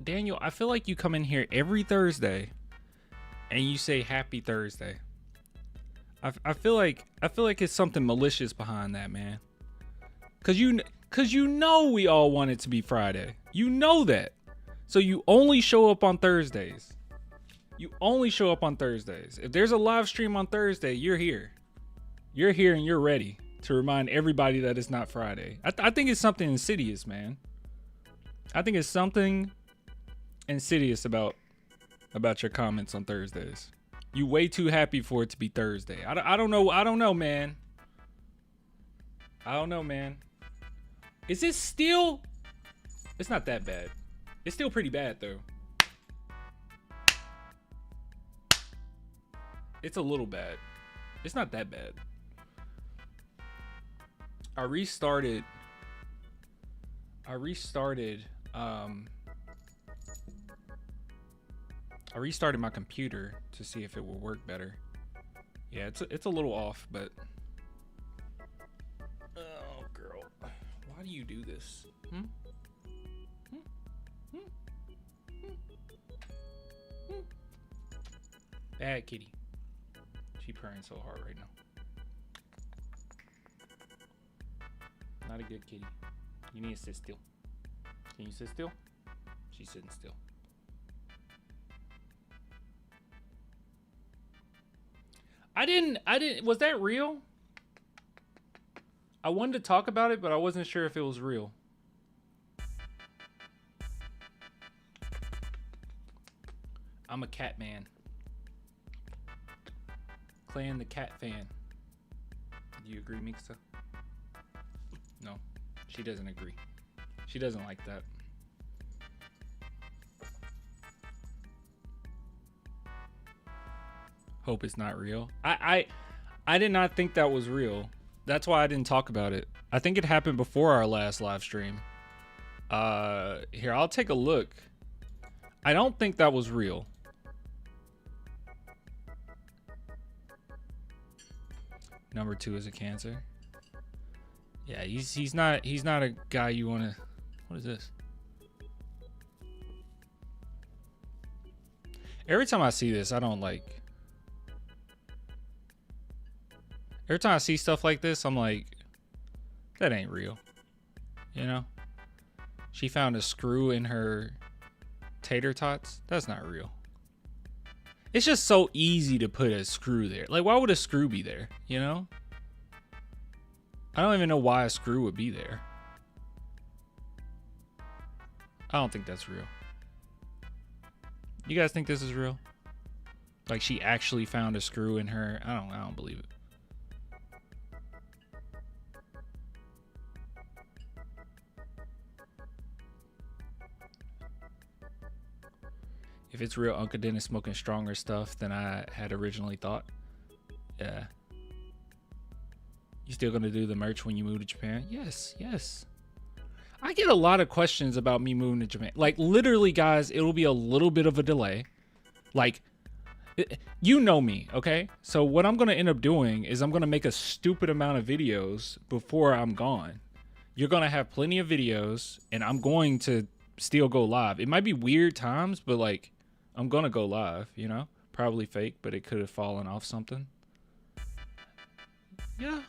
Daniel, I feel like you come in here every Thursday and you say happy Thursday. I feel like it's something malicious behind that, man. Cause you know we all want it to be Friday. You know that. So you only show up on Thursdays. You only show up on Thursdays. If there's a live stream on Thursday, you're here. You're here and you're ready to remind everybody that it's not Friday. I think it's something insidious, man. I think it's something insidious about your comments on Thursdays. You way too happy for it to be Thursday. I don't know, man. I don't know, man. Is it still? It's not that bad. It's still pretty bad, though. It's a little bad. It's not that bad. I restarted my computer to see if it will work better. Yeah, it's a little off, but oh girl, why do you do this? Bad kitty. She purring so hard right now. Not a good kitty. You need to sit still. Can you sit still? She's sitting still. I didn't, was that real? I wanted to talk about it, but I wasn't sure if it was real. I'm a cat man. Clan the cat fan. Do you agree, Mixa? No, she doesn't agree. She doesn't like that. Hope it's not real. I did not think that was real. That's why I didn't talk about it. I think it happened before our last live stream. Here, I'll take a look. I don't think that was real. Number 2 is a Cancer. Yeah, he's not a guy you want to. What is this? Every time I see this, I don't like. Every time I see stuff like this, I'm like, that ain't real. You know? She found a screw in her tater tots. That's not real. It's just so easy to put a screw there. Like, why would a screw be there? You know? I don't even know why a screw would be there. I don't think that's real. You guys think this is real? Like, she actually found a screw in her. I don't believe it. If it's real, Uncle Dennis smoking stronger stuff than I had originally thought. Yeah. You still gonna do the merch when you move to Japan? Yes, yes. I get a lot of questions about me moving to Japan. Like, literally, guys, it'll be a little bit of a delay. Like, you know me, okay? So what I'm gonna end up doing is I'm gonna make a stupid amount of videos before I'm gone. You're gonna have plenty of videos, and I'm going to still go live. It might be weird times, but like, I'm gonna go live, you know? Probably fake, but it could have fallen off something. Yeah.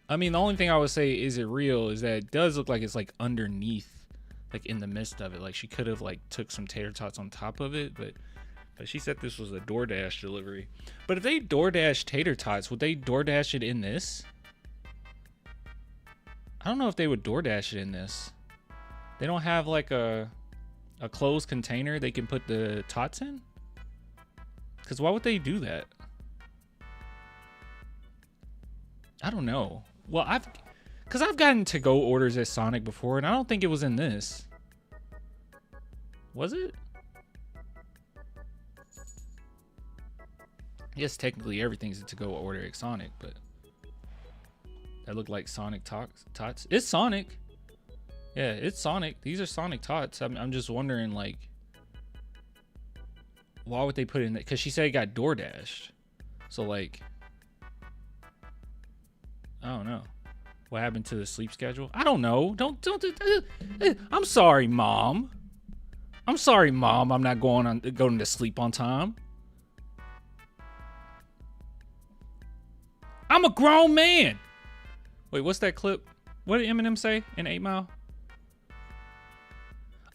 I mean, the only thing I would say, is it real, is that it does look like it's like underneath, like in the midst of it. Like, she could have like took some tater tots on top of it, but she said this was a DoorDash delivery. But if they DoorDash tater tots, would they DoorDash it in this? I don't know if they would DoorDash it in this. They don't have like a closed container they can put the tots in? Because why would they do that? I don't know. Well, I've gotten to-go orders at Sonic before, and I don't think it was in this. Was it? Yes, technically everything's a to-go order at Sonic, but that looked like Sonic tots. It's Sonic. Yeah, it's Sonic. These are Sonic tots. I'm just wondering, like, why would they put it in that? Because she said it got DoorDashed. So, like, I don't know. What happened to the sleep schedule? I don't know. Don't. I'm sorry, Mom. I'm sorry, Mom. I'm not going to sleep on time. I'm a grown man. Wait, what's that clip? What did Eminem say in 8 Mile?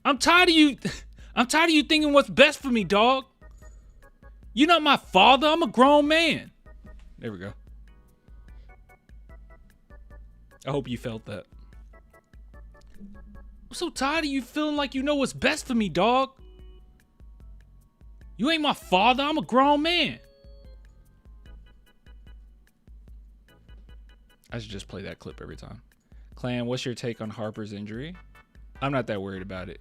I'm tired of you. I'm tired of you thinking what's best for me, dog. You're not my father. I'm a grown man. There we go. I hope you felt that. I'm so tired of you feeling like you know what's best for me, dog. You ain't my father. I'm a grown man. I should just play that clip every time. Clan, what's your take on Harper's injury? I'm not that worried about it.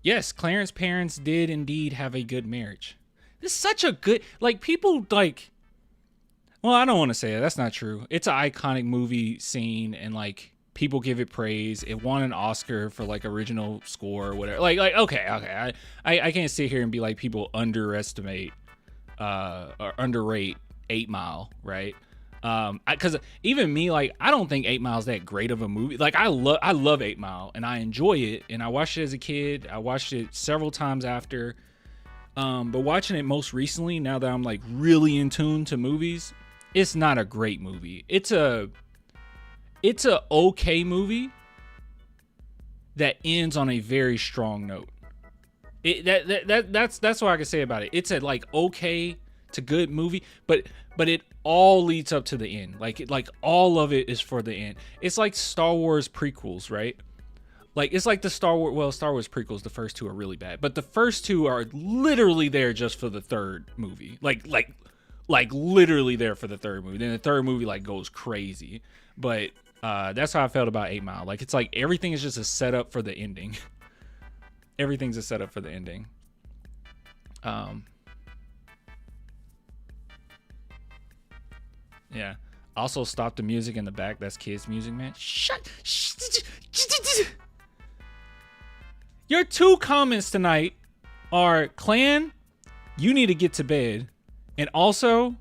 Yes, Clarence's parents did indeed have a good marriage. This is such a good, like, people, like, well, I don't want to say that. That's not true. It's an iconic movie scene, and, like, people give it praise. It won an Oscar for, like, original score or whatever. Like, okay. I can't sit here and be like people underestimate or underrate 8 Mile, right? Because even me, like, I don't think 8 Mile's that great of a movie. Like, I love 8 Mile, and I enjoy it, and I watched it as a kid. I watched it several times after. But watching it most recently, now that I'm, like, really in tune to movies, it's not a great movie. It's a okay movie that ends on a very strong note. That's what I can say about it. It's a, like, okay to good movie, but it all leads up to the end. Like all of it is for the end. It's like Star Wars prequels, right? Like, it's like the Star Wars prequels, the first two are really bad, but the first two are literally there just for the third movie. Like literally there for the third movie. Then the third movie, like, goes crazy. But that's how I felt about 8 Mile. Like, it's like everything is just a setup for the ending. Everything's a setup for the ending. Yeah. Also, stop the music in the back. That's kids' music, man. Shut. Your 2 comments tonight are, Clan, you need to get to bed. And also,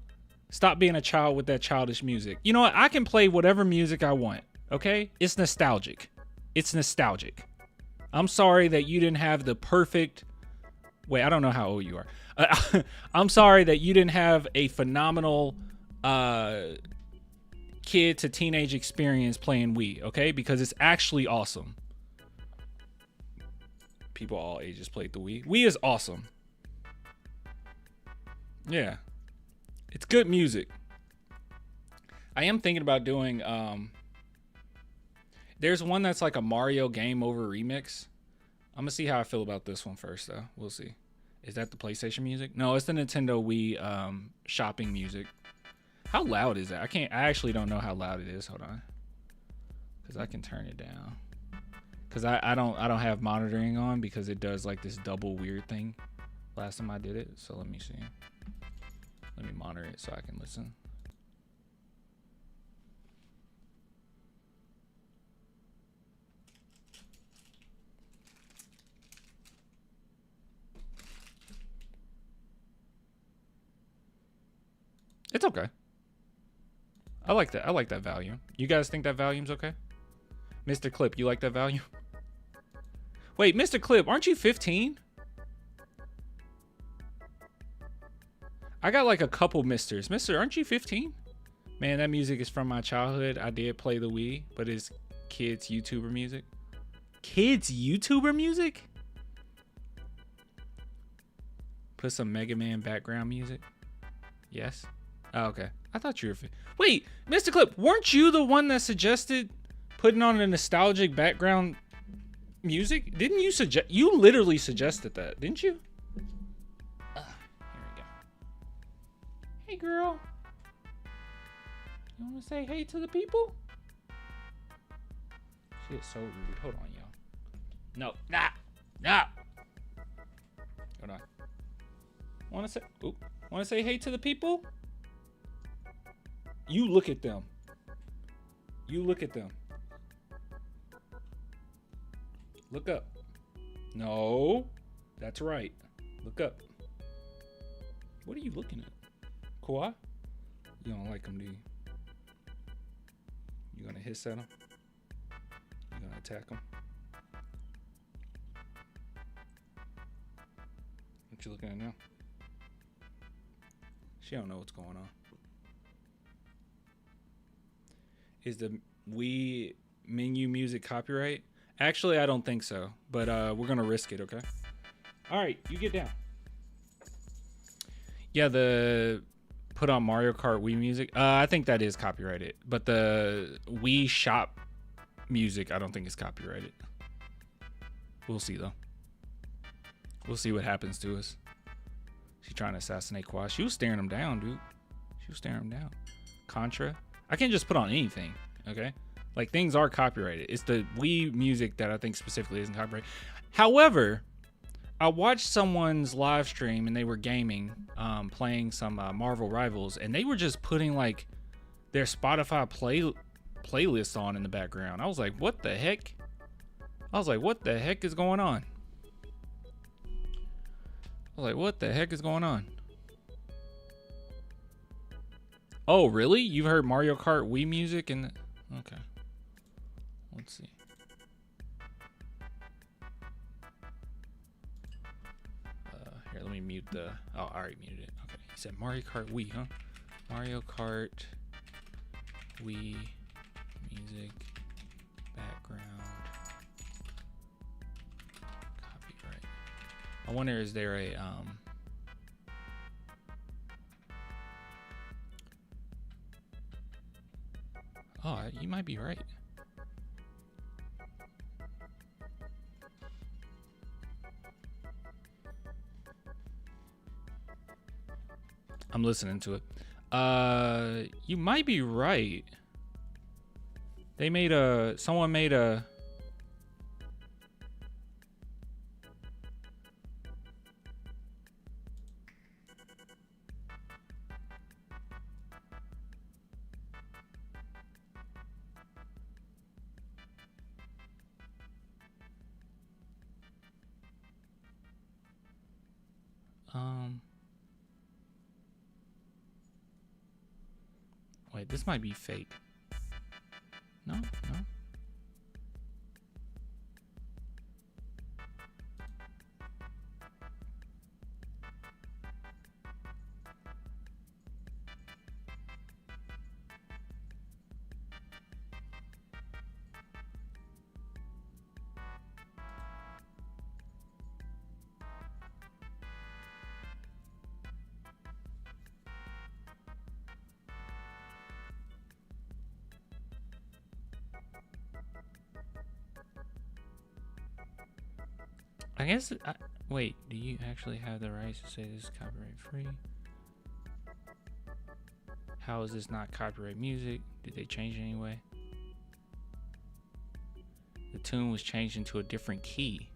stop being a child with that childish music. You know what? I can play whatever music I want, okay? It's nostalgic. It's nostalgic. I'm sorry that you didn't have the perfect... Wait, I don't know how old you are. I'm sorry that you didn't have a phenomenal kid to teenage experience playing Wii, okay? Because it's actually awesome. People all ages played the Wii. Wii is awesome. Yeah. It's good music. I am thinking about doing there's one that's like a Mario Game Over remix. I'm gonna see how I feel about this one first though. We'll see. Is that the PlayStation music? No, it's the Nintendo Wii shopping music. How loud is that? I actually don't know how loud it is. Hold on. Cause I can turn it down. Cause I don't have monitoring on because it does like this double weird thing. Last time I did it. So let me see. Let me monitor it so I can listen. It's okay. I like that. I like that volume. You guys think that volume's okay? Mr. Clip, you like that volume? Wait, Mr. Clip, aren't you 15? I got like a couple misters. Mister, aren't you 15? Man, that music is from my childhood. I did play the Wii, but it's kids YouTuber music. Kids YouTuber music? Put some Mega Man background music. Yes. Oh, okay. I thought you were... Wait, Mr. Clip, weren't you the one that suggested putting on a nostalgic background music? Didn't you suggest... You literally suggested that, didn't you? Here we go. Hey, girl. You want to say hey to the people? She is so rude. Hold on, y'all. No. Nah. Hold on. Want to say hey to the people? You look at them. You look at them. Look up. No. That's right. Look up. What are you looking at? Kawhi? You don't like him, do you? You gonna hiss at him? You gonna attack him. What you looking at now? She don't know what's going on. Is the Wii menu music copyright? Actually, I don't think so, but we're gonna risk it, okay? All right, you get down. Yeah, the put on Mario Kart Wii music. I think that is copyrighted, but the Wii shop music, I don't think is copyrighted. We'll see though. We'll see what happens to us. She's trying to assassinate Kawhi. She was staring him down, dude. She was staring him down. Contra. I can't just put on anything, okay? Like, things are copyrighted. It's the Wii music that I think specifically isn't copyrighted. However, I watched someone's live stream and they were gaming, playing some Marvel Rivals, and they were just putting like their Spotify playlist on in the background. I was like, what the heck? I was like, what the heck is going on? I was like, what the heck is going on? Oh, really? You've heard Mario Kart Wii music? And okay. Let's see. Here, let me mute the... Oh, I already muted it. Okay. He said Mario Kart Wii, huh? Mario Kart Wii music background copyright. I wonder, is there a Oh, you might be right. I'm listening to it. You might be right. They made someone made a wait, this might be fake. No. I guess, wait, do you actually have the rights to say this is copyright free? How is this not copyright music? Did they change it anyway? The tune was changed into a different key.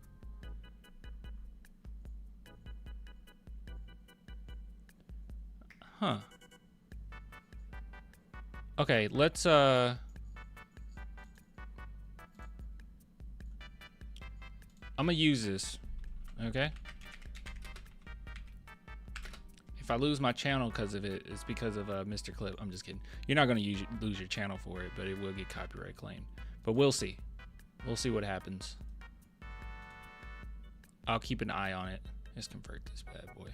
Huh. Okay, let's, I'm gonna use this, okay? If I lose my channel because of it, it's because of Mr. Clip. I'm just kidding. You're not gonna lose your channel for it, but it will get copyright claimed. But we'll see. We'll see what happens. I'll keep an eye on it. Let's convert this bad boy.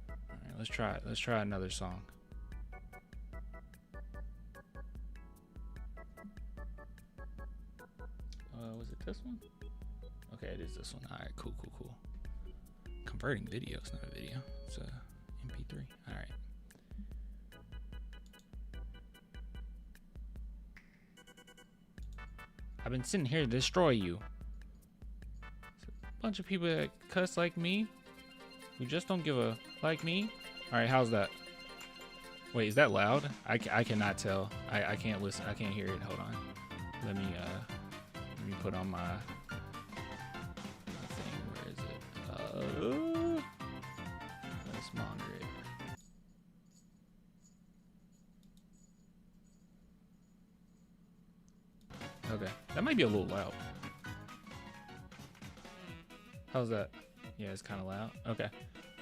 All right, let's try it. Let's try another song. Was it this one? Okay, it is this one. All right, cool. Converting video. It's not a video. It's a MP3. All right. I've been sitting here to destroy you. It's a bunch of people that cuss like me, who just don't give a like me. All right, how's that? Wait, is that loud? I cannot tell. I can't listen. I can't hear it. Hold on. Let me put on my thing. Where is it? Let's monitor it. Okay, that might be a little loud. How's that? Yeah, it's kind of loud. Okay,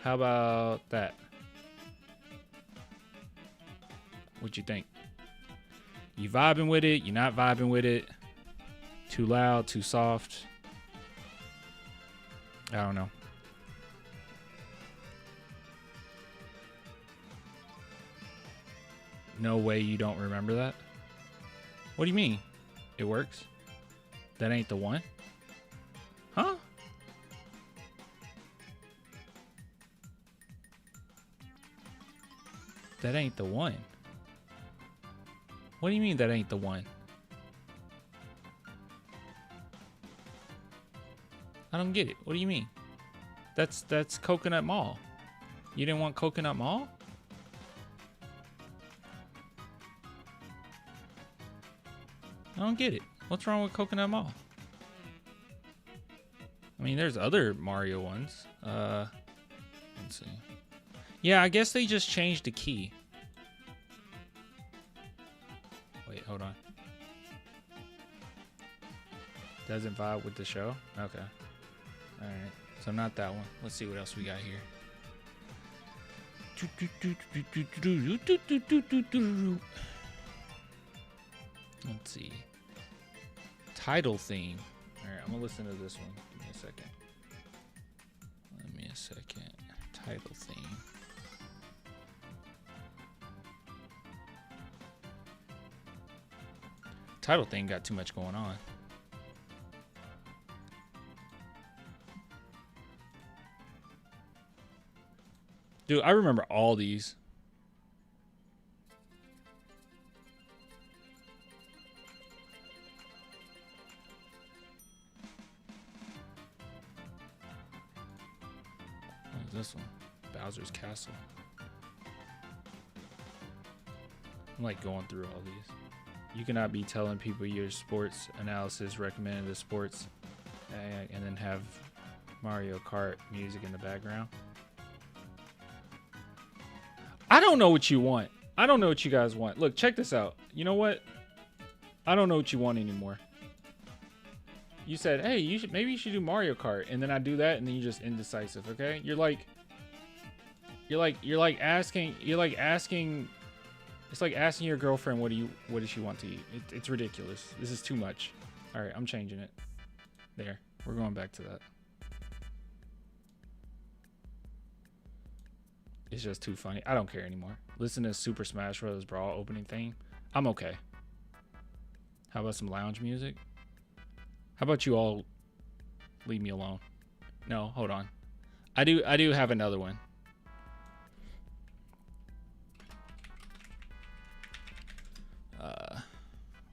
how about that? What you think? You vibing with it? You not vibing with it? Too loud? Too soft? I don't know. No way you don't remember that? What do you mean? It works? That ain't the one? Huh? That ain't the one. What do you mean that ain't the one? I don't get it. What do you mean? That's Coconut Mall. You didn't want Coconut Mall? I don't get it. What's wrong with Coconut Mall? I mean, there's other Mario ones. Let's see. Yeah, I guess they just changed the key. Wait, hold on. Doesn't vibe with the show? Okay. Alright. So not that one. Let's see what else we got here. Let's see. Title theme. Alright, I'm gonna listen to this one. Give me a second. Let me a second. Title theme. Title thing got too much going on. Dude, I remember all these. What is this one? Bowser's Castle. I'm like going through all these. You cannot be telling people your sports analysis recommended the sports and then have Mario Kart music in the background. I don't know what you want. I don't know what you guys want. Look, check this out. You know what? I don't know what you want anymore. You said, hey, maybe you should do Mario Kart, and then I do that, and then you're just indecisive, okay? You're like asking. It's like asking your girlfriend what does she want to eat. It's ridiculous. This is too much. All right, I'm changing it. There, we're going back to that. It's just too funny. I don't care anymore. Listen to Super Smash Bros. Brawl opening theme. I'm okay. How about some lounge music? How about you all leave me alone? No, hold on. I do have another one.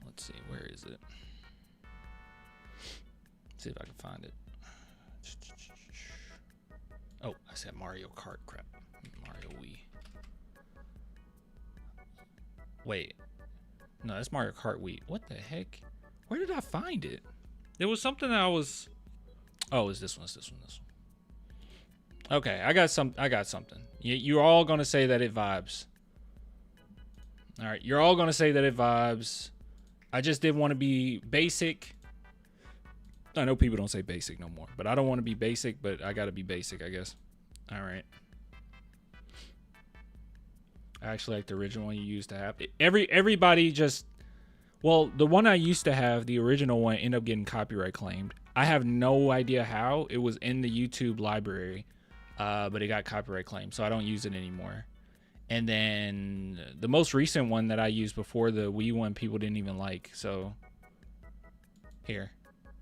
Let's see, where is it? Let's see if I can find it. Oh, I said Mario Kart. Crap. Mario Wii. Wait. No, that's Mario Kart Wii. What the heck? Where did I find it? There was something that I was... Oh, it's this one. It's this one. This one. Okay, I got something. You're all going to say that it vibes. All right, you're all going to say that it vibes. I just didn't want to be basic. I know people don't say basic no more, but I don't want to be basic, but I got to be basic, I guess. All right. I actually like the original one you used to have. Everybody just... Well, the one I used to have, the original one, ended up getting copyright claimed. I have no idea how. It was in the YouTube library, but it got copyright claimed, so I don't use it anymore. And then the most recent one that I used before the Wii one, people didn't even like. So here,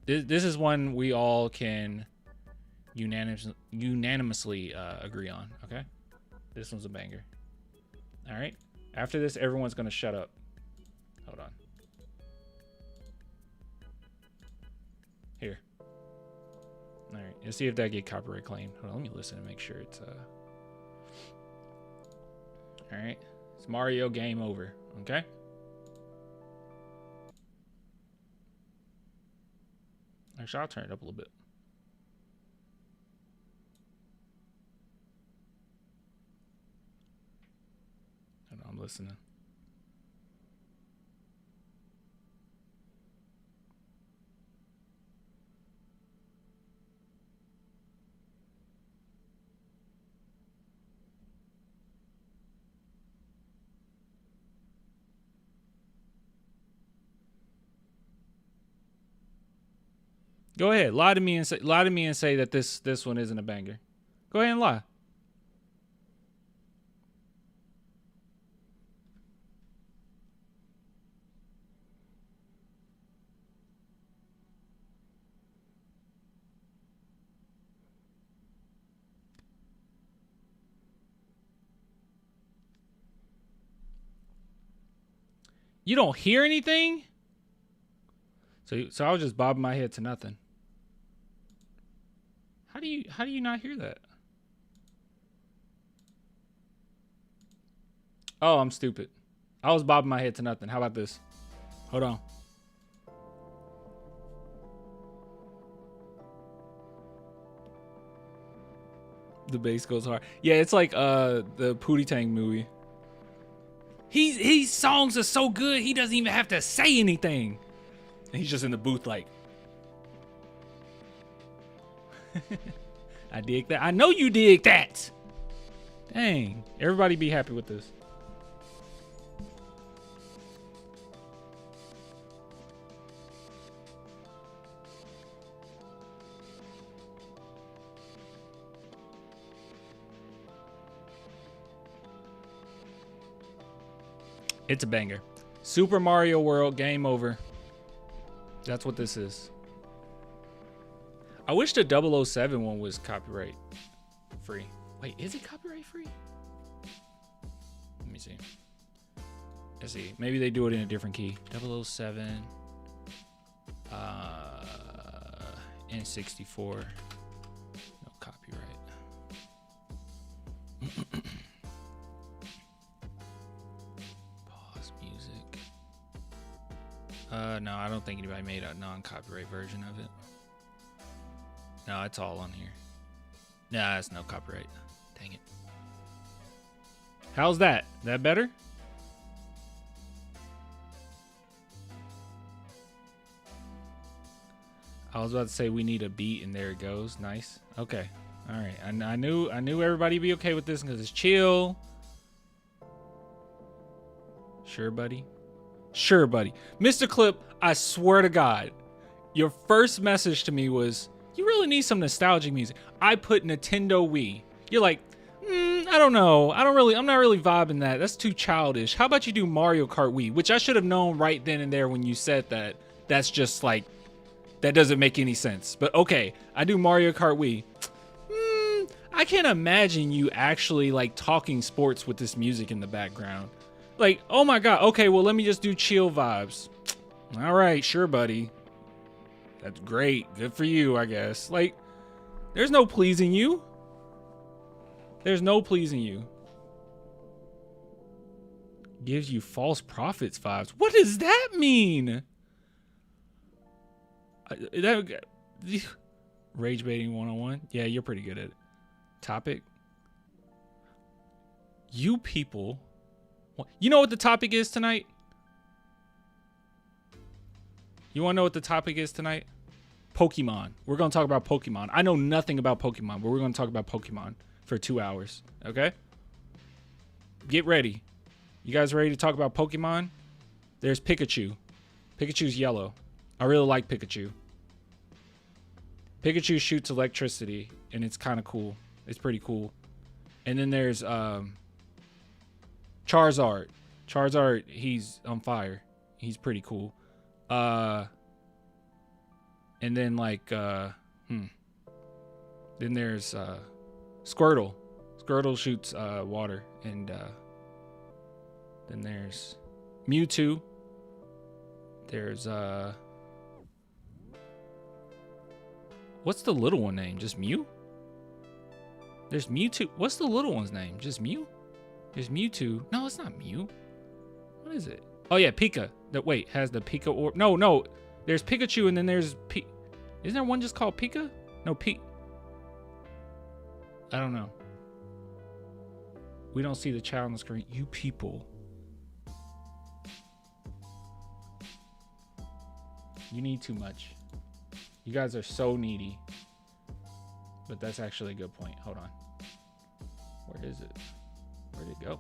this is one we all can unanimously agree on. Okay, this one's a banger. All right. After this, everyone's gonna shut up. Hold on. Here. All right. Let's see if that get copyright claimed. Hold on, let me listen and make sure it's All right, it's Mario Game Over, okay? Actually, I'll turn it up a little bit. Hold on, I'm listening. Go ahead, lie to me and say that this one isn't a banger. Go ahead and lie. You don't hear anything? So I was just bobbing my head to nothing. How do you not hear that? Oh, I'm stupid. I was bobbing my head to nothing. How about this? Hold on. The bass goes hard. Yeah, it's like the Pootie Tang movie. His songs are so good, he doesn't even have to say anything. And he's just in the booth like. I dig that. I know you dig that. Dang. Everybody be happy with this. It's a banger. Super Mario World, game over. That's what this is. I wish the 007 one was copyright free. Wait, is it copyright free? Let me see. Let's see. Maybe they do it in a different key. 007. N64. No copyright. No, I don't think anybody made a non-copyright version of it. No, it's all on here. Nah, it's no copyright. Dang it. How's that? That better? I was about to say we need a beat, and there it goes. Nice. Okay. All right. I knew everybody'd be okay with this because it's chill. Sure, buddy. Sure, buddy. Mr. Clip, I swear to God, your first message to me was, you really need some nostalgic music. I put Nintendo Wii. You're like, I don't know. I'm not really vibing that. That's too childish. How about you do Mario Kart Wii? Which I should have known right then and there when you said that. That's just like, that doesn't make any sense. But okay, I do Mario Kart Wii. I can't imagine you actually like talking sports with this music in the background. Like, oh my God, okay, well, let me just do chill vibes. All right, sure, buddy. That's great. Good for you, I guess. Like, there's no pleasing you. There's no pleasing you. Gives you false prophets vibes. What does that mean? Rage baiting 101. Yeah, you're pretty good at it. Topic. You people. You know what the topic is tonight? You want to know what the topic is tonight? Pokemon. We're going to talk about Pokemon. I know nothing about Pokemon, but we're going to talk about Pokemon for 2 hours. Okay? Get ready. You guys ready to talk about Pokemon? There's Pikachu. Pikachu's yellow. I really like Pikachu. Pikachu shoots electricity, and it's kind of cool. It's pretty cool. And then there's Charizard. Charizard, he's on fire. He's pretty cool. And then like then there's Squirtle. Squirtle shoots water, and then there's Mewtwo. There's what's the little one name? Just Mew? There's Mewtwo. What's the little one's name? Just Mew? There's Mewtwo. No, it's not Mew. What is it? Oh yeah, Pika. Wait, has the Pika orb? No. There's Pikachu, and then there's Isn't there one just called Pika? No, I don't know. We don't see the child on the screen. You people. You need too much. You guys are so needy. But that's actually a good point. Hold on. Where is it? Where'd it go?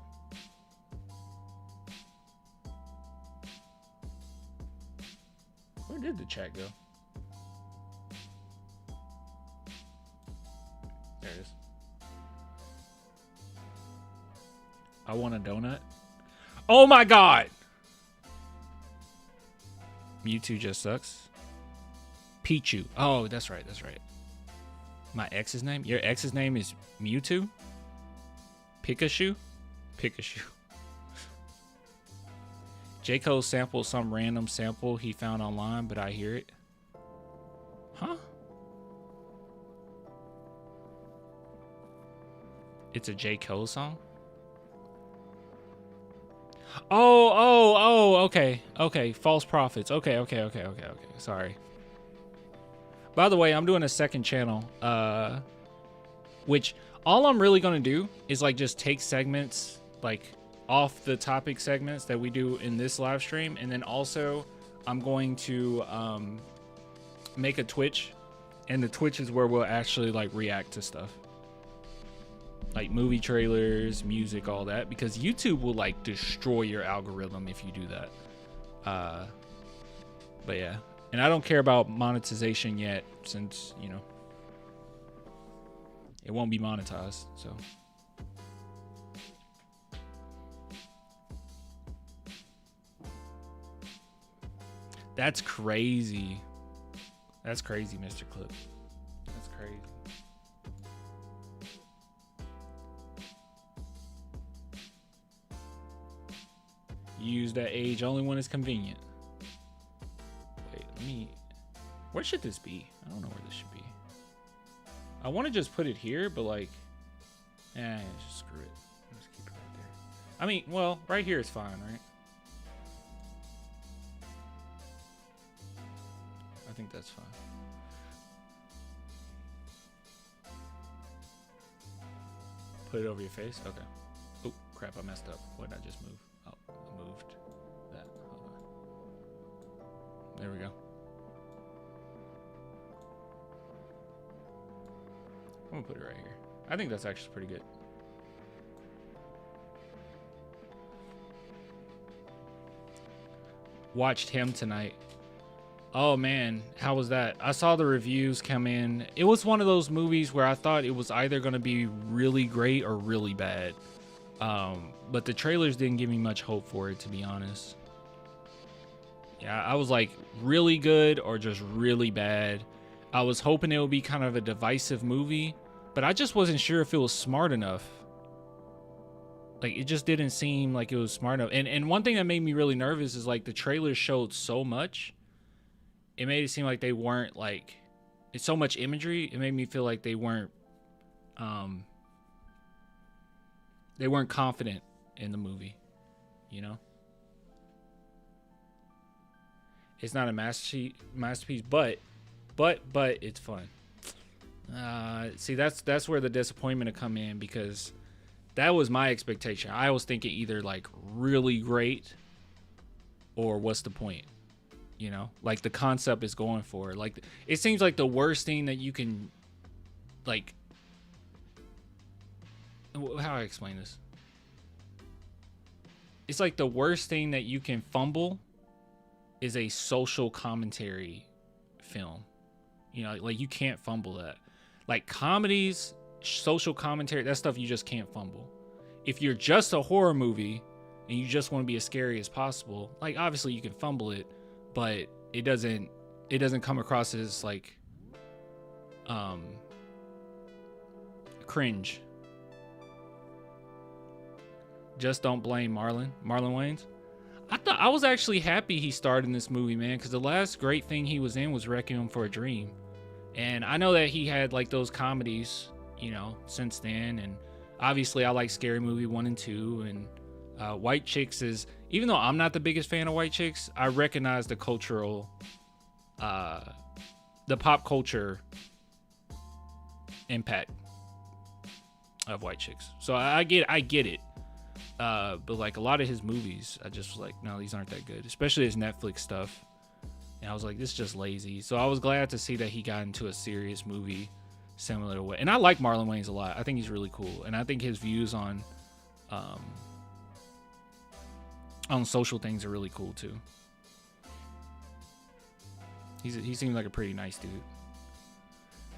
Where did the chat go? There it is. I want a donut. Oh my god! Mewtwo just sucks. Pichu. Oh, that's right. That's right. My ex's name? Your ex's name is Mewtwo? Pikachu? Pikachu. J. Cole sampled some random sample he found online, but I hear it. Huh? It's a J. Cole song? Oh, okay. Okay, false prophets. Okay. Sorry. By the way, I'm doing a second channel, which all I'm really going to do is like just take segments, like off the topic segments that we do in this live stream. And then also I'm going to make a Twitch, and the Twitch is where we'll actually like react to stuff. Like movie trailers, music, all that, because YouTube will like destroy your algorithm if you do that. But yeah, and I don't care about monetization yet, since, you know, it won't be monetized. So that's crazy. That's crazy, Mr. Clip. That's crazy. Use that age only when it's convenient. Wait, let me... Where should this be? I don't know where this should be. I want to just put it here, but like... just screw it. Just keep it right there. I mean, well, right here is fine, right? I think that's fine. Put it over your face? Okay. Oh, crap, I messed up. What did I just move? Oh, I moved that. Hold on. There we go. I'm gonna put it right here. I think that's actually pretty good. Watched him tonight. Oh man, how was that? I saw the reviews come in. It was one of those movies where I thought it was either going to be really great or really bad. But the trailers didn't give me much hope for it, to be honest. Yeah, I was like really good or just really bad. I was hoping it would be kind of a divisive movie, but I just wasn't sure if it was smart enough. Like, it just didn't seem like it was smart enough. And one thing that made me really nervous is like the trailers showed so much. It made it seem like they weren't like, it's so much imagery. It made me feel like they weren't confident in the movie, you know? It's not a masterpiece, but it's fun. See, that's where the disappointment will come in, because that was my expectation. I was thinking either like really great or what's the point? You know, like the concept is going for it. Like, it seems like the worst thing that you can, like, how do I explain this? It's like the worst thing that you can fumble is a social commentary film. You know, like you can't fumble that. Like comedies, social commentary, that stuff you just can't fumble. If you're just a horror movie and you just want to be as scary as possible, like obviously you can fumble it, but it doesn't come across as like cringe. Just don't blame Marlon Wayans. I was actually happy he starred in this movie, man, because the last great thing he was in was Requiem for a Dream. And I know that he had like those comedies, you know, since then, and obviously I like Scary Movie 1 and 2, and White Chicks is, even though I'm not the biggest fan of White Chicks, I recognize the cultural, the pop culture impact of White Chicks. So I get it. But like a lot of his movies, I just was like, no, these aren't that good, especially his Netflix stuff. And I was like, this is just lazy. So I was glad to see that he got into a serious movie similar to what, and I like Marlon Wayans a lot. I think he's really cool. And I think his views on social things are really cool too. He seems like a pretty nice dude.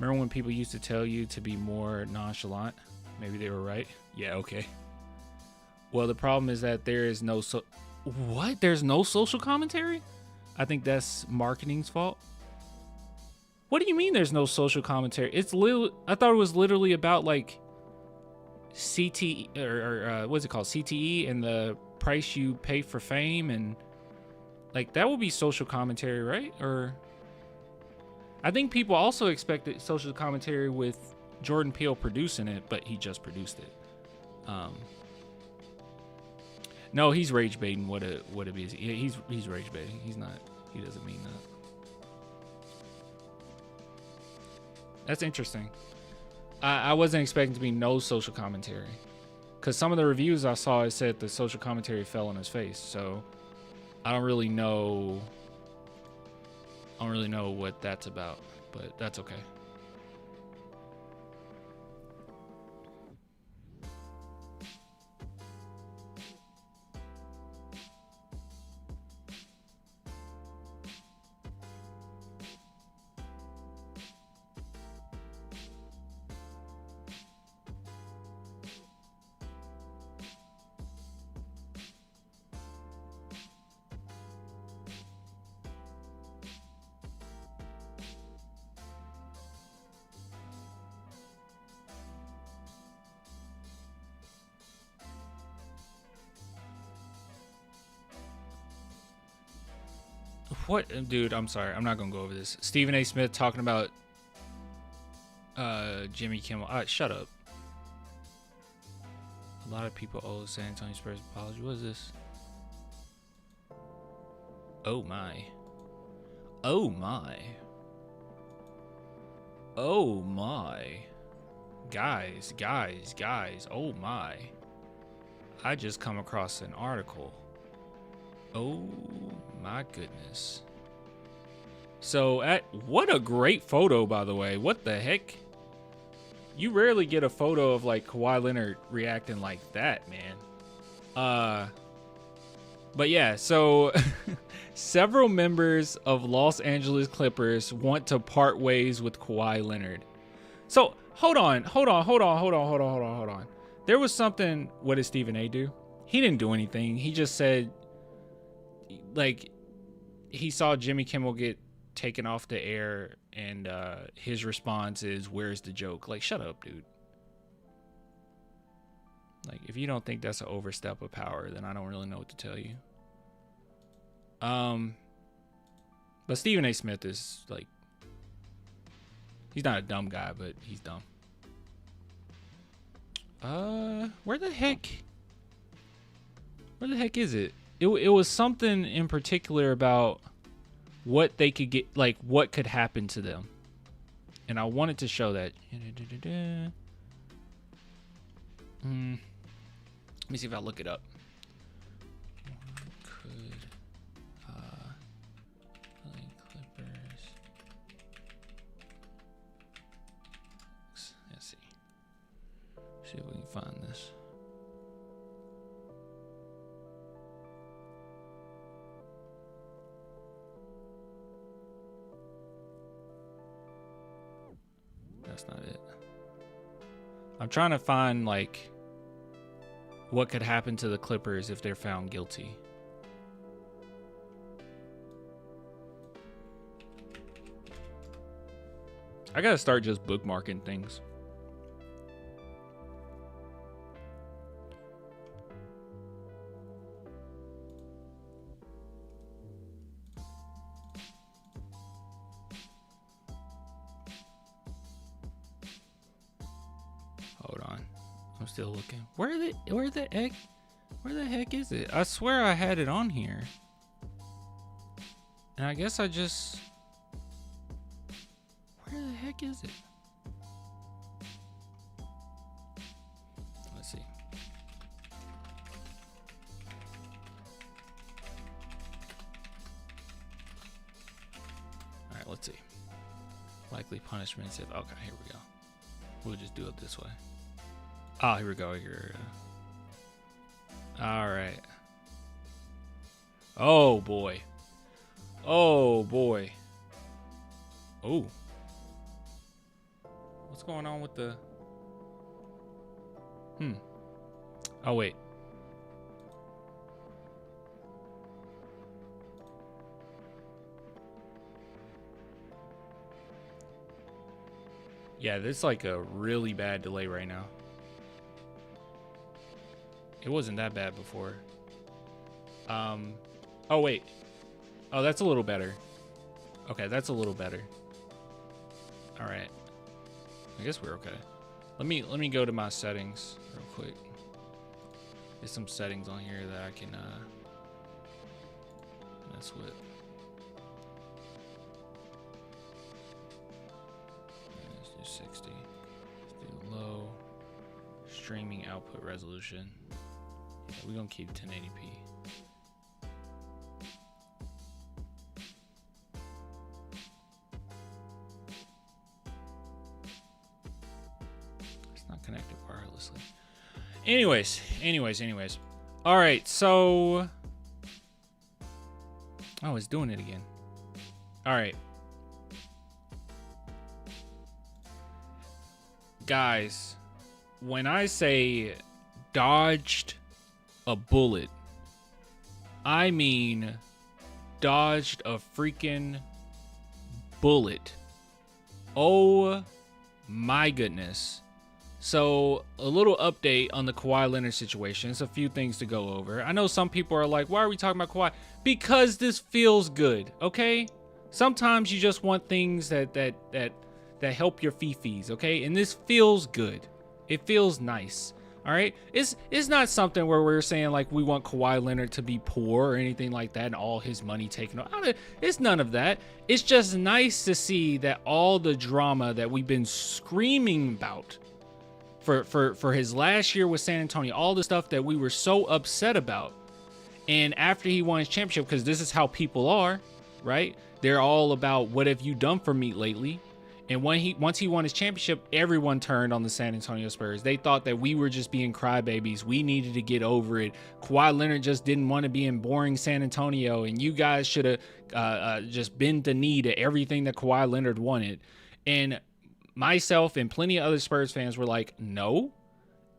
Remember when people used to tell you to be more nonchalant? Maybe they were right. Yeah, okay. Well, the problem is that there is no what? There's no social commentary? I think that's marketing's fault. What do you mean there's no social commentary? It's I thought it was literally about like CTE or what's it called? CTE and the price you pay for fame, and like that would be social commentary, right? Or I think people also expected social commentary with Jordan Peele producing it, but he just produced it. No, he's rage baiting. What a busy. He's rage baiting. He's not. He doesn't mean that. That's interesting. I wasn't expecting to be no social commentary, because some of the reviews I saw, it said the social commentary fell on his face. So I don't really know. I don't really know what that's about, but that's okay. What, dude? I'm sorry. I'm not gonna go over this. Stephen A. Smith talking about Jimmy Kimmel. Shut up. A lot of people owe San Antonio Spurs apology. What is this? Oh my. Oh my. Oh my. Guys. Oh my. I just come across an article. Oh my goodness. So what a great photo, by the way. What the heck? You rarely get a photo of like Kawhi Leonard reacting like that, man. But yeah, so several members of Los Angeles Clippers want to part ways with Kawhi Leonard. So hold on. There was something. What did Stephen A. do? He didn't do anything. He just said, like, he saw Jimmy Kimmel get taken off the air, and his response is, "Where's the joke?" Like, shut up, dude. Like, if you don't think that's an overstep of power, then I don't really know what to tell you. But Stephen A. Smith is like, he's not a dumb guy, but he's dumb. Where the heck is it? It was something in particular about what they could get, like what could happen to them. And I wanted to show that. Let me see if I look it up. Clippers. Let's see. See if we can find this. That's not it. I'm trying to find like what could happen to the Clippers if they're found guilty. I gotta start just bookmarking things. Hold on. I'm still looking. Where the heck is it? I swear I had it on here. And I guess I just... Where the heck is it? Let's see. Alright, let's see. Likely punishments if... Okay, here we go. We'll just do it this way. Oh, here we go. Here. All right. Oh boy. Oh boy. Oh. going on with the... Oh, wait. Yeah, there's like a really bad delay right now. It wasn't that bad before. Oh, wait. Oh, that's a little better. Okay, that's a little better. All right. I guess we're okay. Let me go to my settings real quick. There's some settings on here that I can mess with. Let's do 60. Let's do low streaming output resolution. Yeah, we're gonna keep 1080p. It's not connected wirelessly. Anyways. All right, so... Oh, it's doing it again. All right. Guys, when I say dodged a bullet, I mean dodged a freaking bullet. Oh my goodness. So, a little update on the Kawhi Leonard situation. It's a few things to go over. I know some people are like, why are we talking about Kawhi? Because this feels good, okay? Sometimes you just want things that help your fifis, okay? And this feels good. It feels nice, all right? It's not something where we're saying, like, we want Kawhi Leonard to be poor or anything like that and all his money taken out. It's none of that. It's just nice to see that all the drama that we've been screaming about for his last year with San Antonio, all the stuff that we were so upset about, and after he won his championship, because this is how people are, right? They're all about, what have you done for me lately? And once he won his championship, everyone turned on the San Antonio Spurs. They thought that we were just being crybabies. We needed to get over it. Kawhi Leonard just didn't want to be in boring San Antonio, and you guys should have just bent the knee to everything that Kawhi Leonard wanted. And myself and plenty of other Spurs fans were like, no,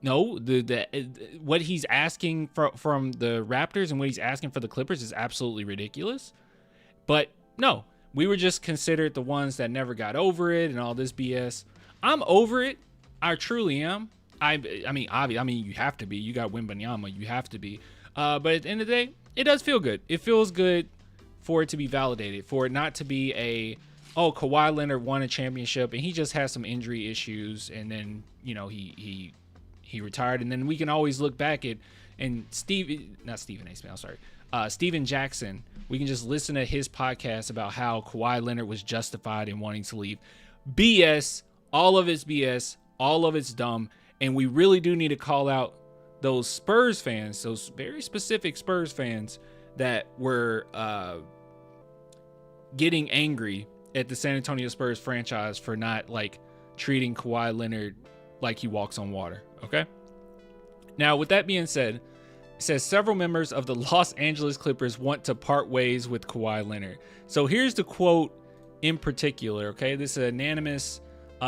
what he's asking from the Raptors and what he's asking for the Clippers is absolutely ridiculous. But no, we were just considered the ones that never got over it and all this BS. I'm over it. I truly am. I mean, obviously, you have to be. You got Wembanyama. You have to be. But at the end of the day, it does feel good. It feels good for it to be validated, for it not to be Kawhi Leonard won a championship and he just has some injury issues, and then, you know, he retired, and then we can always look back at, and Steven Jackson, we can just listen to his podcast about how Kawhi Leonard was justified in wanting to leave. BS, all of it's BS, all of it's dumb, and we really do need to call out those Spurs fans, those very specific Spurs fans that were getting angry at the San Antonio Spurs franchise for not, like, treating Kawhi Leonard like he walks on water, okay? Now, with that being said, it says several members of the Los Angeles Clippers want to part ways with Kawhi Leonard. So here's the quote in particular, okay? This is an anonymous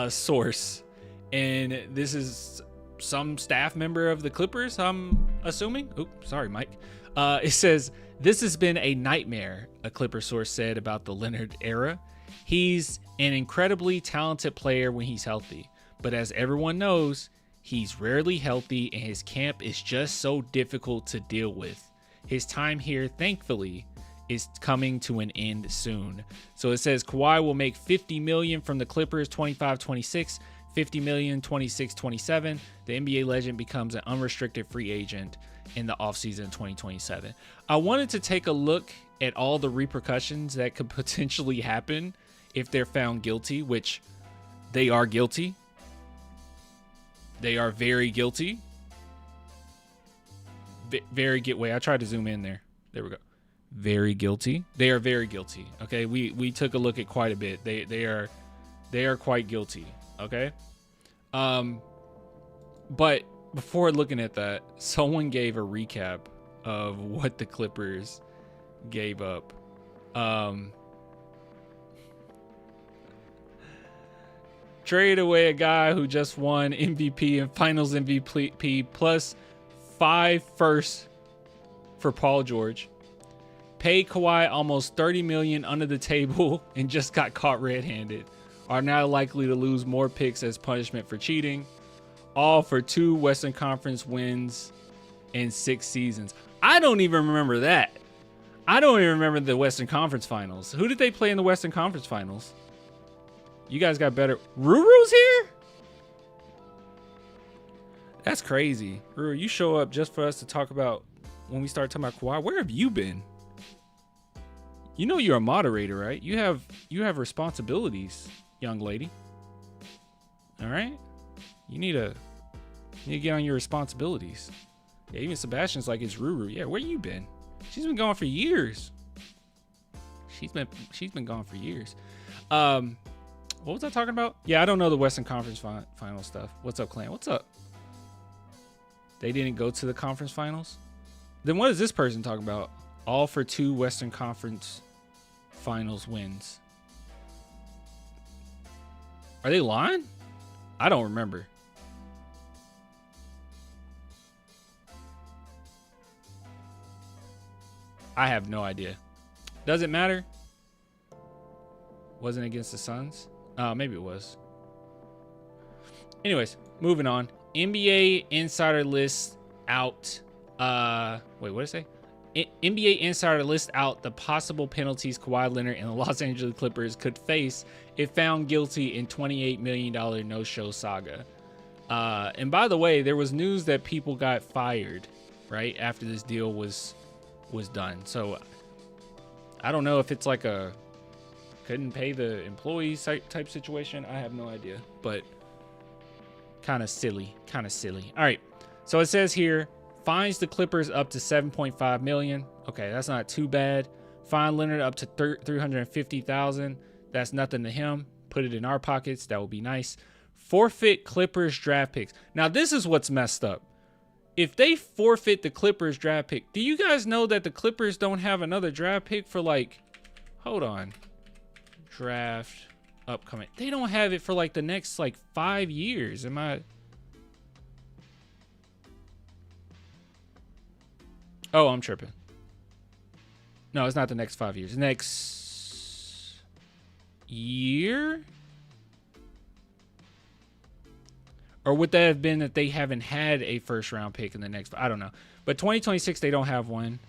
source, and this is some staff member of the Clippers, I'm assuming. Oops, sorry, Mike. It says, this has been a nightmare, a Clipper source said about the Leonard era. He's an incredibly talented player when he's healthy, but as everyone knows, he's rarely healthy and his camp is just so difficult to deal with. His time here, thankfully, is coming to an end soon. So it says Kawhi will make $50 million from the Clippers 25-26, $50 million 26-27. The NBA legend becomes an unrestricted free agent in the offseason 2027. I wanted to take a look at all the repercussions that could potentially happen if they're found guilty, which they are guilty. They are very guilty. Wait, I tried to zoom in there. There we go. Very guilty. They are very guilty. Okay, we took a look at quite a bit. They are quite guilty. Okay. But before looking at that, someone gave a recap of what the Clippers gave up. Trade away a guy who just won MVP and Finals MVP plus 5 firsts for Paul George. Pay Kawhi almost $30 million under the table and just got caught red-handed. Are now likely to lose more picks as punishment for cheating. All for 2 Western Conference wins in 6 seasons. I don't even remember that. I don't even remember the Western Conference Finals. Who did they play in the Western Conference Finals? You guys got better. Ruru's here? That's crazy. Ruru, you show up just for us to talk about when we start talking about Kawhi. Where have you been? You know you're a moderator, right? You have responsibilities, young lady. All right? You need to get on your responsibilities. Yeah, even Sebastian's like, it's Ruru. Yeah, where you been? She's been gone for years. She's been gone for years. What was I talking about? Yeah, I don't know the Western Conference final stuff. What's up, Clan? What's up? They didn't go to the conference finals? Then what is this person talking about? All for 2 Western Conference Finals wins. Are they lying? I don't remember. I have no idea. Does it matter? Wasn't against the Suns? Maybe it was. Anyways, moving on. NBA insider list out. Wait, what did I say? NBA insider list out the possible penalties Kawhi Leonard and the Los Angeles Clippers could face if found guilty in $28 million no-show saga. And by the way, there was news that people got fired right after this deal was done. So I don't know if it's like a couldn't pay the employees type situation. I have no idea, but kind of silly. All right. So it says here, fines the Clippers up to $7.5 million. Okay, that's not too bad. Fine Leonard up to $350,000. That's nothing to him. Put it in our pockets. That would be nice. Forfeit Clippers draft picks. Now, this is what's messed up. If they forfeit the Clippers draft pick, do you guys know that the Clippers don't have another draft pick for like, hold on, draft upcoming. They don't have it for like the next like 5 years. Am I? Oh, I'm tripping. No, it's not the next 5 years. Next year? Or would that have been that they haven't had a first round pick in the next? I don't know. But 2026, they don't have one.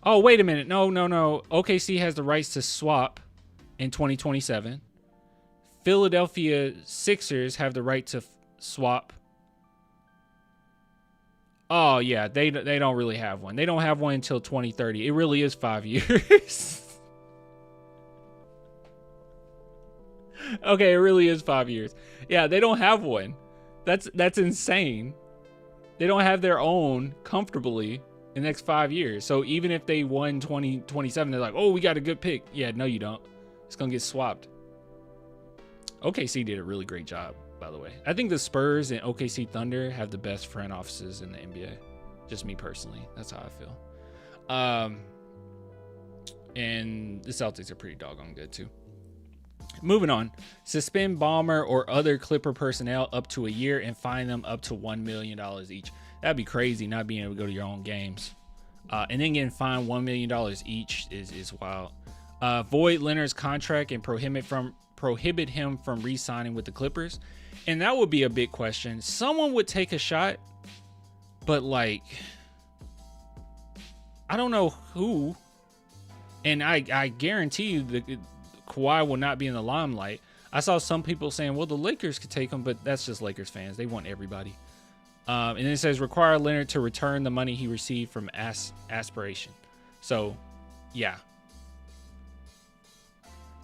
Oh, wait a minute. No. OKC has the rights to swap in 2027. Philadelphia Sixers have the right to swap. Oh, yeah. They don't really have one. They don't have one until 2030. It really is 5 years. Okay, it really is 5 years. Yeah, they don't have one. That's insane. They don't have their own comfortably in the next 5 years. So even if they won 2027, they're like, oh, we got a good pick. Yeah, no, you don't. It's going to get swapped. OKC did a really great job, by the way. I think the Spurs and OKC Thunder have the best front offices in the NBA. Just me personally. That's how I feel. And the Celtics are pretty doggone good, too. Moving on. Suspend Ballmer or other Clipper personnel up to a year and fine them up to $1 million each. That'd be crazy not being able to go to your own games. And then getting fined $1 million each is wild. Void Leonard's contract and prohibit him from re-signing with the Clippers. And that would be a big question. Someone would take a shot, but like, I don't know who. And I guarantee you that Kawhi will not be in the limelight. I saw some people saying, well, the Lakers could take him, but that's just Lakers fans. They want everybody. And then it says require Leonard to return the money he received from aspiration. So, yeah.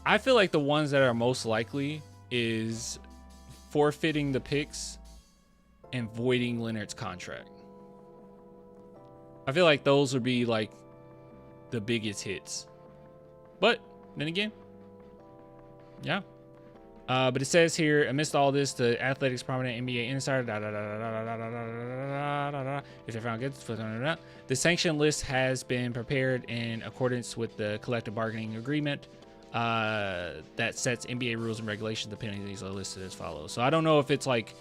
I feel like the ones that are most likely is forfeiting the picks and voiding Leonard's contract. I feel like those would be like the biggest hits. But then again, yeah. But it says here, amidst all this, the Athletics prominent NBA insider, if they're found good, the sanction list has been prepared in accordance with the collective bargaining agreement. that sets NBA rules and regulations. The penalties are listed as follows. So I don't know if it's like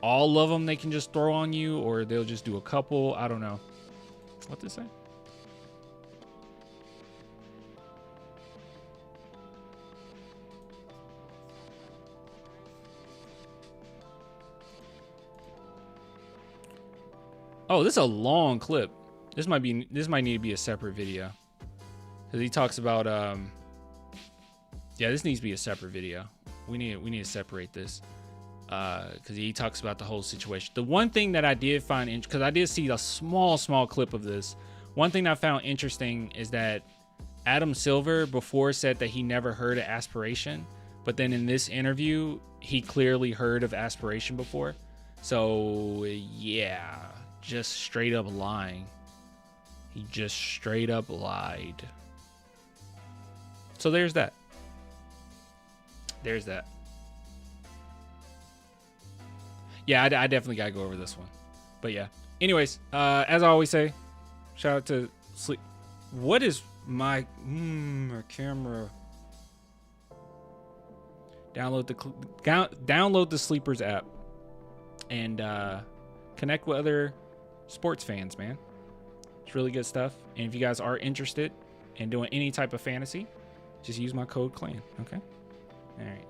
all of them they can just throw on you, or they'll just do a couple. I don't know. What they say? Oh, this is a long clip. This might need to be a separate video. Cause he talks about yeah, this needs to be a separate video. We need to separate this. Cause he talks about the whole situation. The one thing that I did find because I did see a small clip of this. One thing I found interesting is that Adam Silver before said that he never heard of aspiration, but then in this interview, he clearly heard of aspiration before. So yeah. Just straight up lying. He just straight up lied. So there's that. There's that. Yeah, I definitely gotta go over this one. But yeah. Anyways, as I always say, shout out to Sleep. What is my camera? Download the Sleepers app and connect with other sports fans, man. It's really good stuff. And if you guys are interested in doing any type of fantasy, just use my code CLAN. Okay. All right.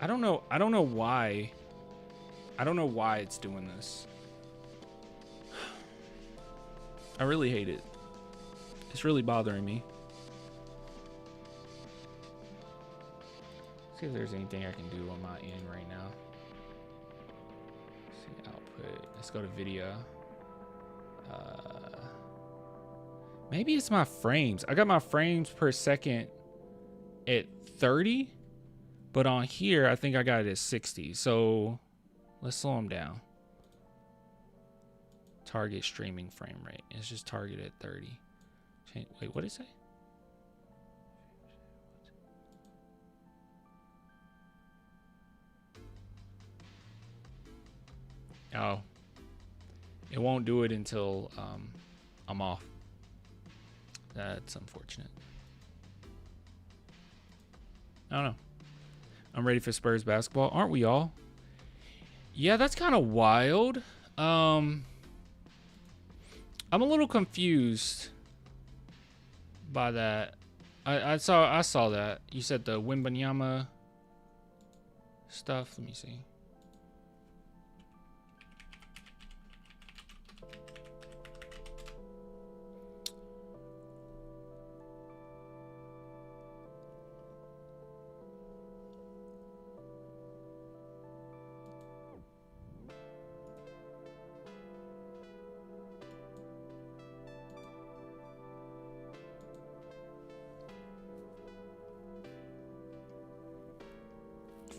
I don't know why it's doing this. I really hate it. It's really bothering me. Let's see if there's anything I can do on my end right now. Let's go to video. Maybe it's my frames. I got my frames per second at 30, but on here I think I got it at 60. So let's slow them down. Target streaming frame rate. It's just target at 30. Wait, what did it say? Oh. It won't do it until I'm off. That's unfortunate. I don't know. I'm ready for Spurs basketball. Aren't we all? Yeah, that's kind of wild. I'm a little confused by that. I saw that. You said the Wembanyama stuff. Let me see.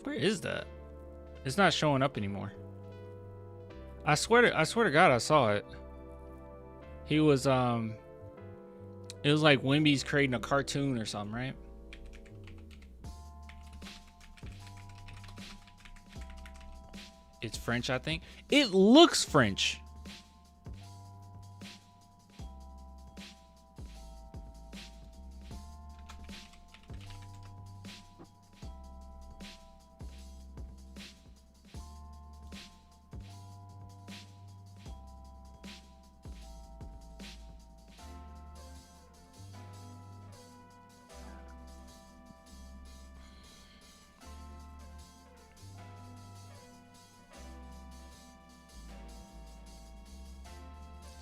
Where is that? It's not showing up anymore. I swear to God, I saw it. He was it was like Wemby's creating a cartoon or something, right? It's French, I think. It looks French.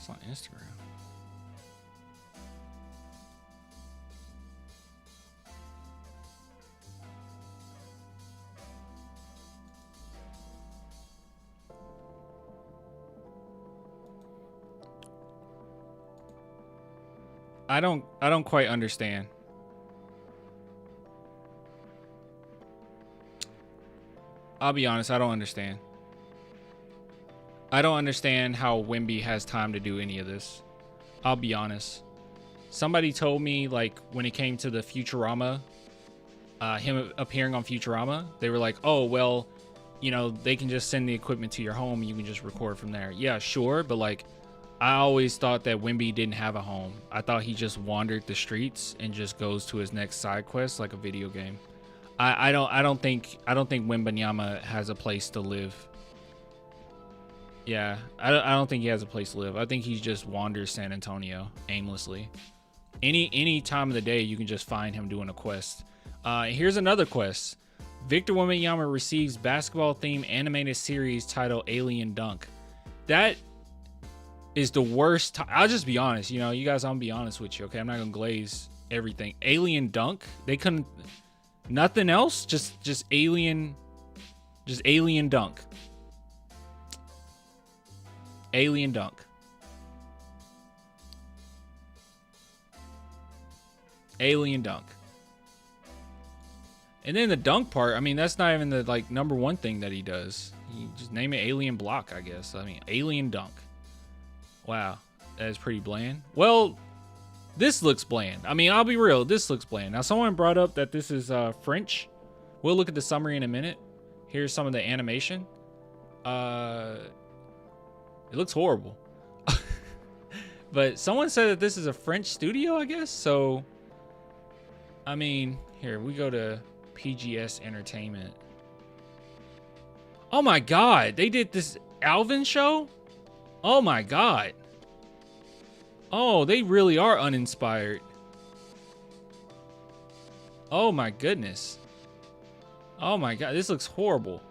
On Instagram. I don't quite understand. I'll be honest, I don't understand. I don't understand how Wemby has time to do any of this. I'll be honest. Somebody told me, like, when it came to the Futurama, him appearing on Futurama, they were like, oh, well, you know, they can just send the equipment to your home and you can just record from there. Yeah, sure. But, like, I always thought that Wemby didn't have a home. I thought he just wandered the streets and just goes to his next side quest like a video game. I don't think Wembanyama has a place to live. Yeah, I don't think he has a place to live. I think he just wanders San Antonio aimlessly. Any time of the day, you can just find him doing a quest. Here's another quest. Victor Wembanyama receives basketball-themed animated series titled Alien Dunk. That is the worst. I'll just be honest. You know, you guys, I'm gonna be honest with you. Okay, I'm not gonna glaze everything. Alien Dunk. They couldn't. Nothing else. Just Alien. Just Alien Dunk. Alien Dunk. Alien Dunk. And then the dunk part, I mean, that's not even the like number one thing that he does. You just name it Alien Block, I guess. I mean, Alien Dunk. Wow, that is pretty bland. Well, this looks bland. I mean, I'll be real, this looks bland. Now, someone brought up that this is French. We'll look at the summary in a minute. Here's some of the animation. It looks horrible. But someone said that this is a French studio, I guess. So, I mean, here we go to PGS Entertainment. Oh my God, they did this Alvin show? Oh my God. Oh, they really are uninspired. Oh my goodness. Oh my God, this looks horrible.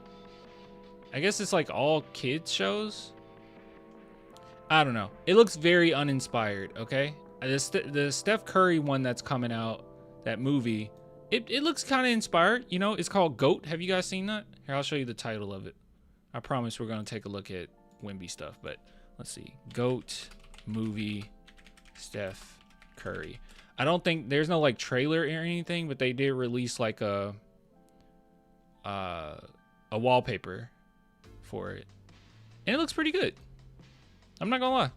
I guess it's like all kids shows. I don't know. It looks very uninspired, okay? The Steph Curry one that's coming out, that movie, it looks kind of inspired. You know, it's called GOAT. Have you guys seen that? Here, I'll show you the title of it. I promise we're going to take a look at Wemby stuff, but let's see. GOAT movie Steph Curry. I don't think there's no like trailer or anything, but they did release like a wallpaper for it. And it looks pretty good. I'm not gonna lie.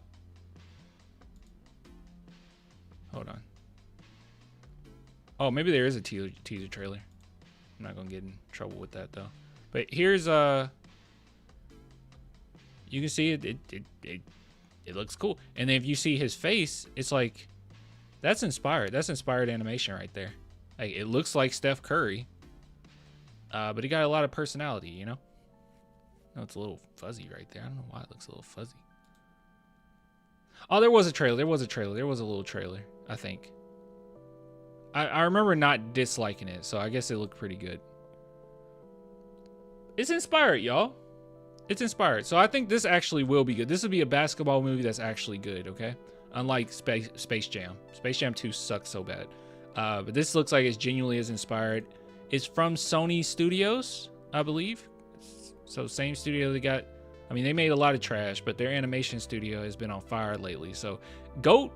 Hold on. Oh, maybe there is a teaser trailer. I'm not gonna get in trouble with that though. But here's you can see it looks cool. And then if you see his face, it's like that's inspired. That's inspired animation right there. Like it looks like Steph Curry. But he got a lot of personality, you know? No, it's a little fuzzy right there. I don't know why it looks a little fuzzy. Oh, there was a trailer. There was a trailer. There was a little trailer, I think. I remember not disliking it, so I guess it looked pretty good. It's inspired, y'all. It's inspired. So I think this actually will be good. This will be a basketball movie that's actually good, okay? Unlike Space Jam. Space Jam 2 sucks so bad. But this looks like it's genuinely as inspired. It's from Sony Studios, I believe. So same studio they got. I mean, they made a lot of trash, but their animation studio has been on fire lately. So, GOAT,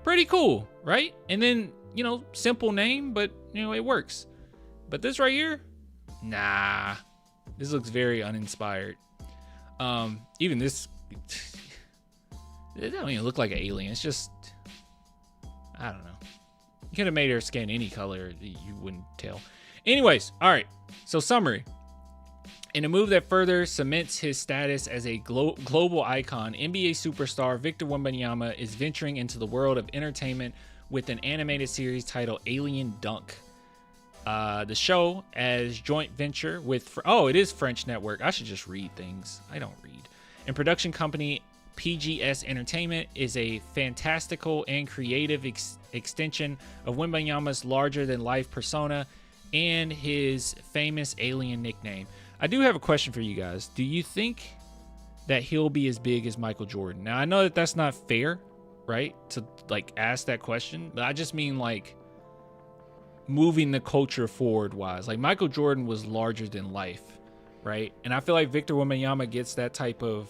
pretty cool, right? And then, you know, simple name, but, you know, it works. But this right here, nah. This looks very uninspired. Even this, it don't even look like an alien. It's just, I don't know. You could have made her skin any color. You wouldn't tell. Anyways, all right. So, summary. In a move that further cements his status as a global icon, NBA superstar Victor Wembanyama is venturing into the world of entertainment with an animated series titled Alien Dunk. The show, as joint venture with... it is French Network. I should just read things. I don't read. And production company PGS Entertainment is a fantastical and creative extension of Wembanyama's larger-than-life persona and his famous alien nickname. I do have a question for you guys. Do you think that he'll be as big as Michael Jordan? Now, I know that that's not fair, right? To, like, ask that question. But I just mean, like, moving the culture forward-wise. Like, Michael Jordan was larger than life, right? And I feel like Victor Wembanyama gets that type of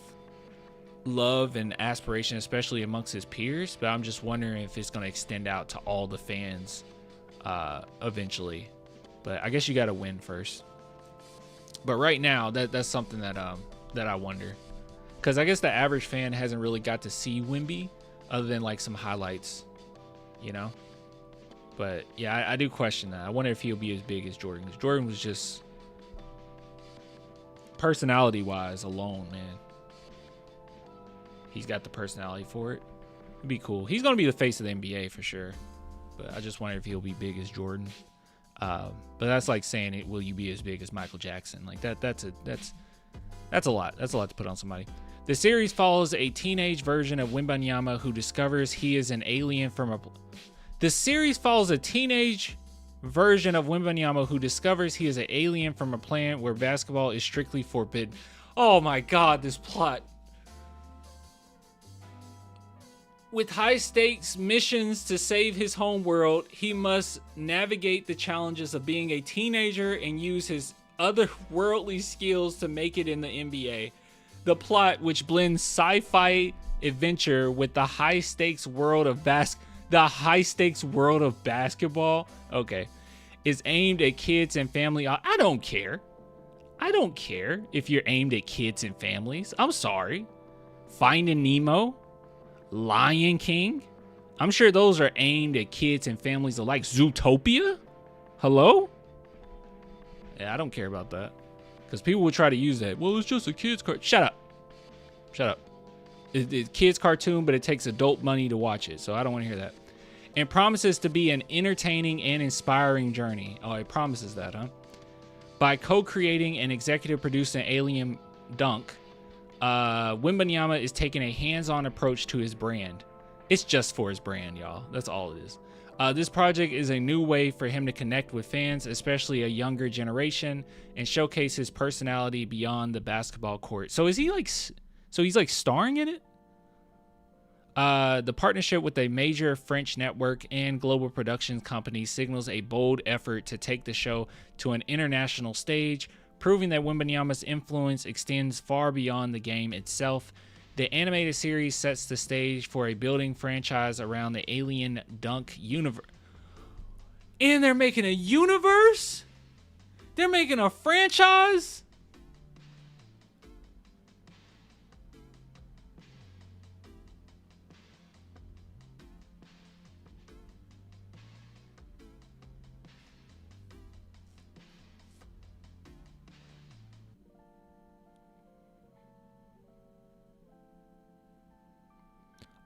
love and aspiration, especially amongst his peers. But I'm just wondering if it's going to extend out to all the fans eventually. But I guess you got to win first. But right now, that's something that I wonder, because I guess the average fan hasn't really got to see Wemby other than like some highlights, you know. But yeah, I do question that. I wonder if he'll be as big as Jordan. Because Jordan was just personality-wise alone, man. He's got the personality for it. It'd be cool. He's gonna be the face of the NBA for sure. But I just wonder if he'll be big as Jordan. But that's like saying, will you be as big as Michael Jackson? Like that's a lot. That's a lot to put on somebody. The series follows a teenage version of Wembanyama who discovers he is an alien from a. The series follows a teenage version of Wembanyama who discovers he is an alien from a planet where basketball is strictly forbidden. Oh my God, this plot. With high-stakes missions to save his home world, he must navigate the challenges of being a teenager and use his otherworldly skills to make it in the NBA. The plot, which blends sci-fi adventure with the high-stakes world of basketball, okay, is aimed at kids and family. I don't care. I don't care if you're aimed at kids and families. I'm sorry. Finding Nemo. Lion King. I'm sure those are aimed at kids and families alike. Zootopia? Hello? Yeah, I don't care about that. Because people will try to use that. Well, it's just a kid's cartoon. Shut up. Shut up. It's a kid's cartoon, but it takes adult money to watch it. So I don't want to hear that. And promises to be an entertaining and inspiring journey. Oh, it promises that, huh? By co-creating and executive producing Alien Dunk, Wembanyama is taking a hands-on approach to his brand. It's just for his brand, y'all. That's all it is. This project is a new way for him to connect with fans, especially a younger generation, and showcase his personality beyond the basketball court. So is he like? So he's like starring in it? The partnership with a major French network and global productions company signals a bold effort to take the show to an international stage, proving that Wembanyama's influence extends far beyond the game itself. The animated series sets the stage for a building franchise around the Alien Dunk universe. And they're making a universe? They're making a franchise?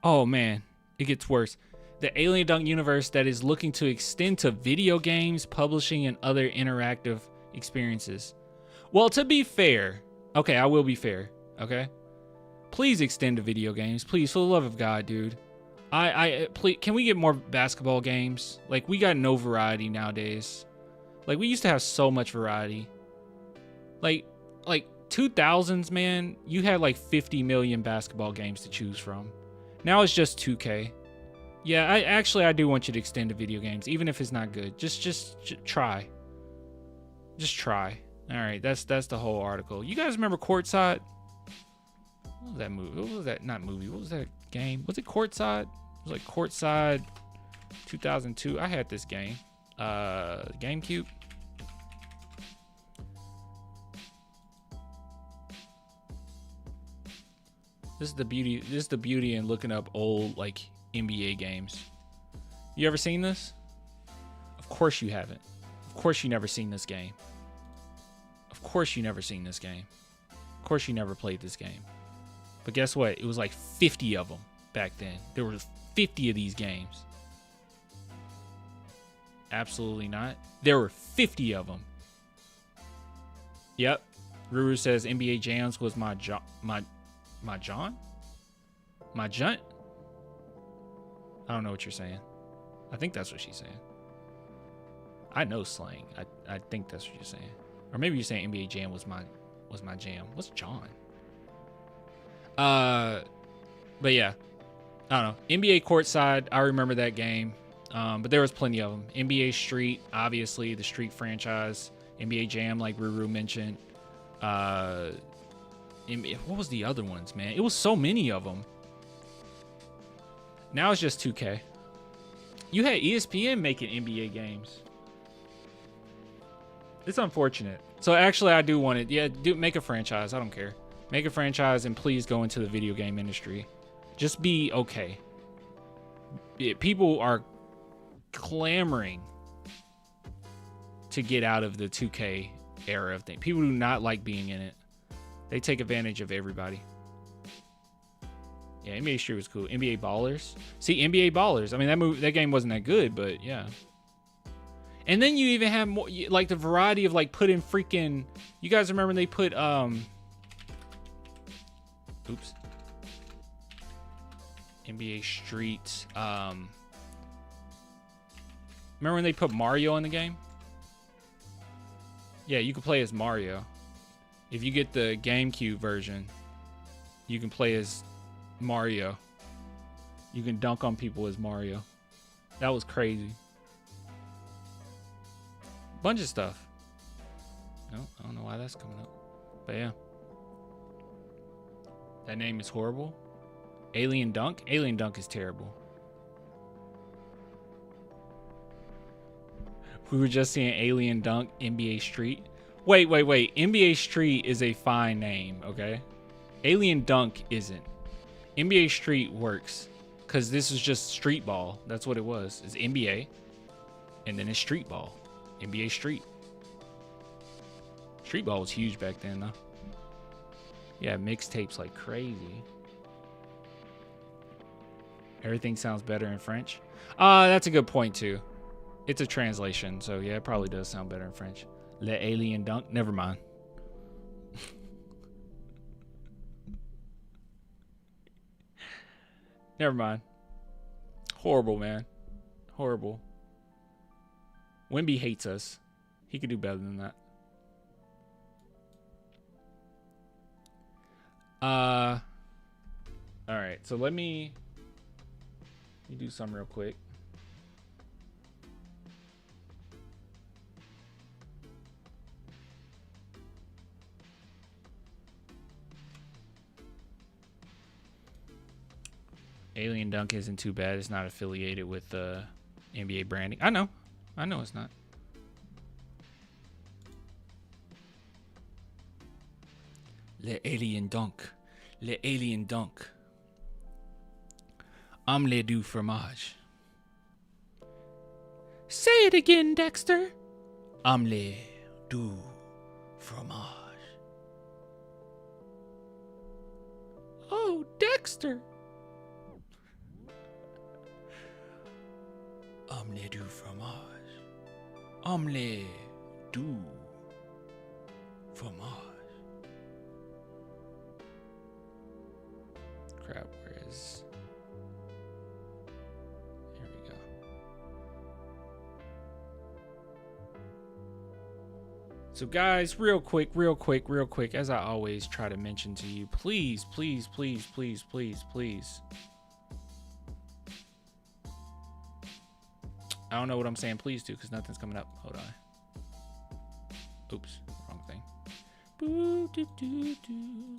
Oh man, it gets worse. The Alien Dunk universe that is looking to extend to video games, publishing, and other interactive experiences. Well, to be fair, okay, I will be fair, okay? Please extend to video games, please, for the love of God, dude. Please, can we get more basketball games? Like, we got no variety nowadays. Like, we used to have so much variety. Like 2000s, man, you had like 50 million basketball games to choose from. Now it's just 2K. Yeah, I do want you to extend to video games, even if it's not good. Just try. Just try. All right, that's the whole article. You guys remember Courtside? What was that movie? What was that? Not movie. What was that game? Was it Courtside? It was like Courtside 2002. I had this game. GameCube. This is the beauty in looking up old like NBA games. You ever seen this? Of course you haven't. Of course you never seen this game. Of course you never seen this game. Of course you never played this game. But guess what? It was like 50 of them back then. There were 50 of these games. Absolutely not. There were 50 of them. Yep. Ruru says NBA Jams was my John? I don't know what you're saying. I think that's what she's saying. I know slang. I think that's what you're saying. Or maybe you're saying NBA Jam was my jam. What's John? But yeah. I don't know. NBA Courtside, I remember that game. But there was plenty of them. NBA Street, obviously, the Street franchise. NBA Jam, like Ruru mentioned. What was the other ones, man? It was so many of them. Now it's just 2K. You had ESPN making NBA games. It's unfortunate. So actually, I do want it. Yeah, make a franchise. I don't care. Make a franchise and please go into the video game industry. Just be okay. People are clamoring to get out of the 2K era of things. People do not like being in it. They take advantage of everybody. Yeah, NBA Street was cool. NBA Ballers. See, NBA Ballers. I mean, that game wasn't that good, but yeah. And then you even have more, like, the variety of, like, put in freaking. You guys remember when they put oops. NBA Street. Remember when they put Mario in the game? Yeah, you can play as Mario. If you get the GameCube version, you can play as Mario. You can dunk on people as Mario. That was crazy. Bunch of stuff. No, I don't know why that's coming up. But yeah. That name is horrible. Alien Dunk? Alien Dunk is terrible. We were just seeing Alien Dunk, NBA Street. Wait. NBA Street is a fine name, okay? Alien Dunk isn't. NBA Street works because this is just street ball. That's what it was. It's NBA, and then it's street ball. NBA Street. Street ball was huge back then, though. Yeah, mixtapes like crazy. Everything sounds better in French. That's a good point, too. It's a translation, so yeah, it probably does sound better in French. Le Alien Dunk. Never mind. Never mind. Horrible, man. Horrible. Wemby hates us. He could do better than that. All right, so let me do something real quick. Alien Dunk isn't too bad. It's not affiliated with NBA branding. I know it's not. Le Alien Dunk. Le Alien Dunk. Omelette du fromage. Say it again, Dexter. Omelette du fromage. Oh, Dexter. Omelette du fromage. Omelette du fromage. Crap, where is... Here we go. So guys, real quick, as I always try to mention to you, please. I don't know what I'm saying please to because nothing's coming up. Hold on. Oops, wrong thing. Boo doo doo doo.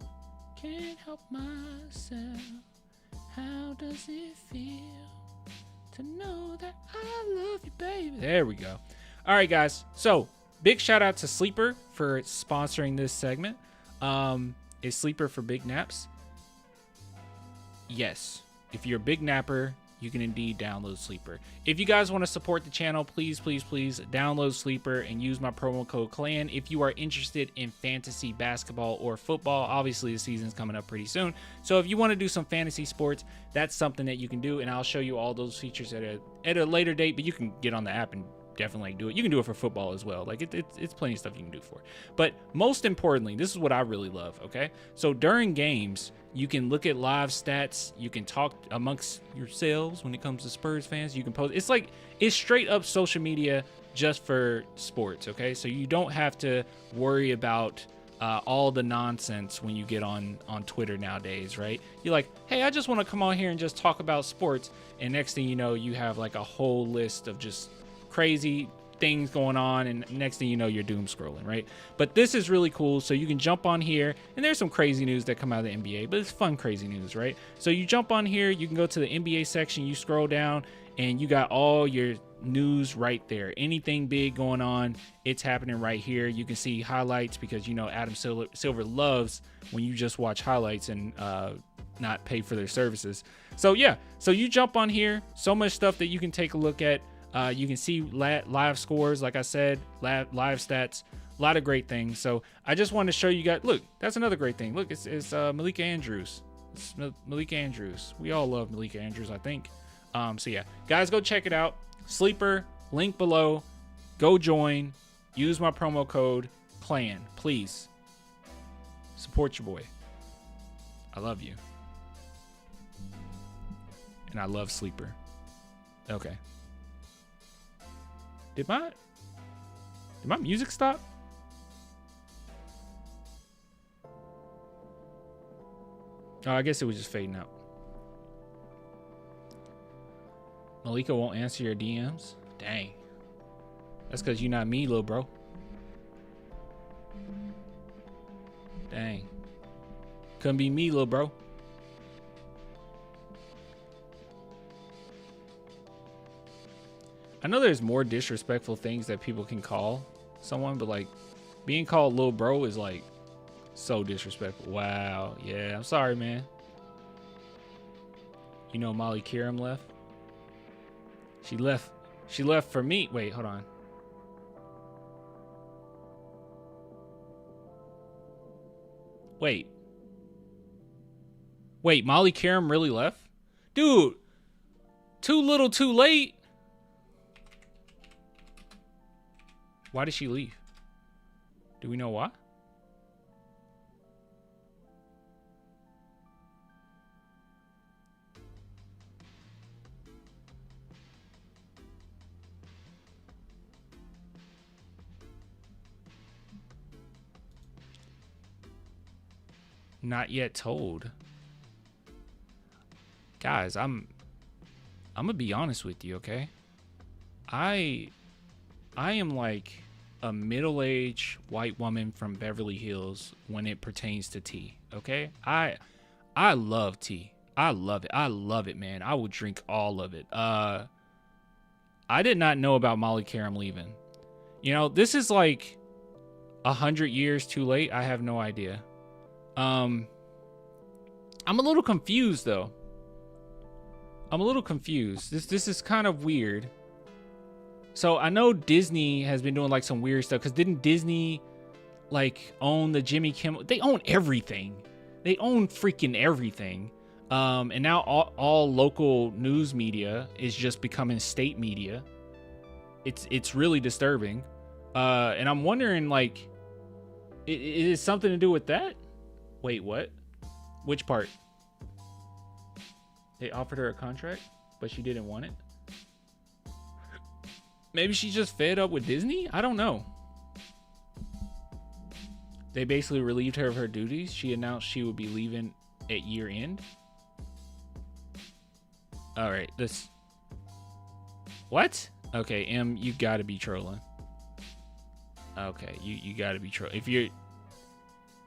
Can't help myself. How does it feel to know that I love you, baby? There we go. All right, guys. So big shout out to Sleeper for sponsoring this segment. Is Sleeper for big naps? Yes. If you're a big napper, you can indeed download Sleeper. If you guys want to support the channel, please download Sleeper and use my promo code CLAN if you are interested in fantasy basketball or football. Obviously, the season's coming up pretty soon. So if you want to do some fantasy sports, that's something that you can do, and I'll show you all those features at a later date, but you can get on the app and definitely do it. You can do it for football as well. Like it's plenty of stuff you can do for it. But most importantly, this is what I really love, okay? So during games, you can look at live stats. You can talk amongst yourselves when it comes to Spurs fans. You can post. It's straight up social media just for sports, okay? So you don't have to worry about all the nonsense when you get on Twitter nowadays, right? You're like, hey, I just want to come on here and just talk about sports. And next thing you know, you have like a whole list of just crazy things going on, and next thing you know, you're doom scrolling, right? But this is really cool. So you can jump on here, and there's some crazy news that come out of the NBA, but it's fun crazy news, right? So you jump on here, you can go to the NBA section, you scroll down, and you got all your news right there. Anything big going on, it's happening right here. You can see highlights because you know Adam Silver loves when you just watch highlights and not pay for their services. So yeah, so you jump on here, so much stuff that you can take a look at. You can see live scores, like I said, live stats, a lot of great things. So I just wanted to show you guys. Look, that's another great thing. Look, it's Malika Andrews. It's Malik Andrews. We all love Malik Andrews, I think. So yeah, guys, go check it out. Sleeper, link below. Go join. Use my promo code CLAN, please. Support your boy. I love you. And I love Sleeper. Okay. Did my music stop? Oh, I guess it was just fading out. Malika won't answer your DMs? Dang. That's because you're not me, little bro. Dang. Couldn't be me, little bro. I know there's more disrespectful things that people can call someone, but like being called little bro is like so disrespectful. Wow. Yeah, I'm sorry, man. You know Molly Qerim left? She left for me. Wait, hold on. Wait, Molly Qerim really left? Dude, too little too late. Why did she leave? Do we know why? Not yet told. Guys, I'm gonna be honest with you, okay? I am like a middle-aged white woman from Beverly Hills when it pertains to tea, okay? I love tea. I love it, man. I would drink all of it. I did not know about Molly Qerim leaving. You know, this is like 100 years too late. I have no idea. I'm a little confused though. I'm a little confused. This is kind of weird. So I know Disney has been doing like some weird stuff, because didn't Disney like own the Jimmy Kimmel? They own everything. They own freaking everything. And now all local news media is just becoming state media. It's really disturbing. And I'm wondering, like, it is something to do with that? Wait, what? Which part? They offered her a contract, but she didn't want it? Maybe she's just fed up with Disney? I don't know. They basically relieved her of her duties. She announced she would be leaving at year end. All right, this. What? Okay, M, you gotta be trolling. Okay, you gotta be trolling. If you're,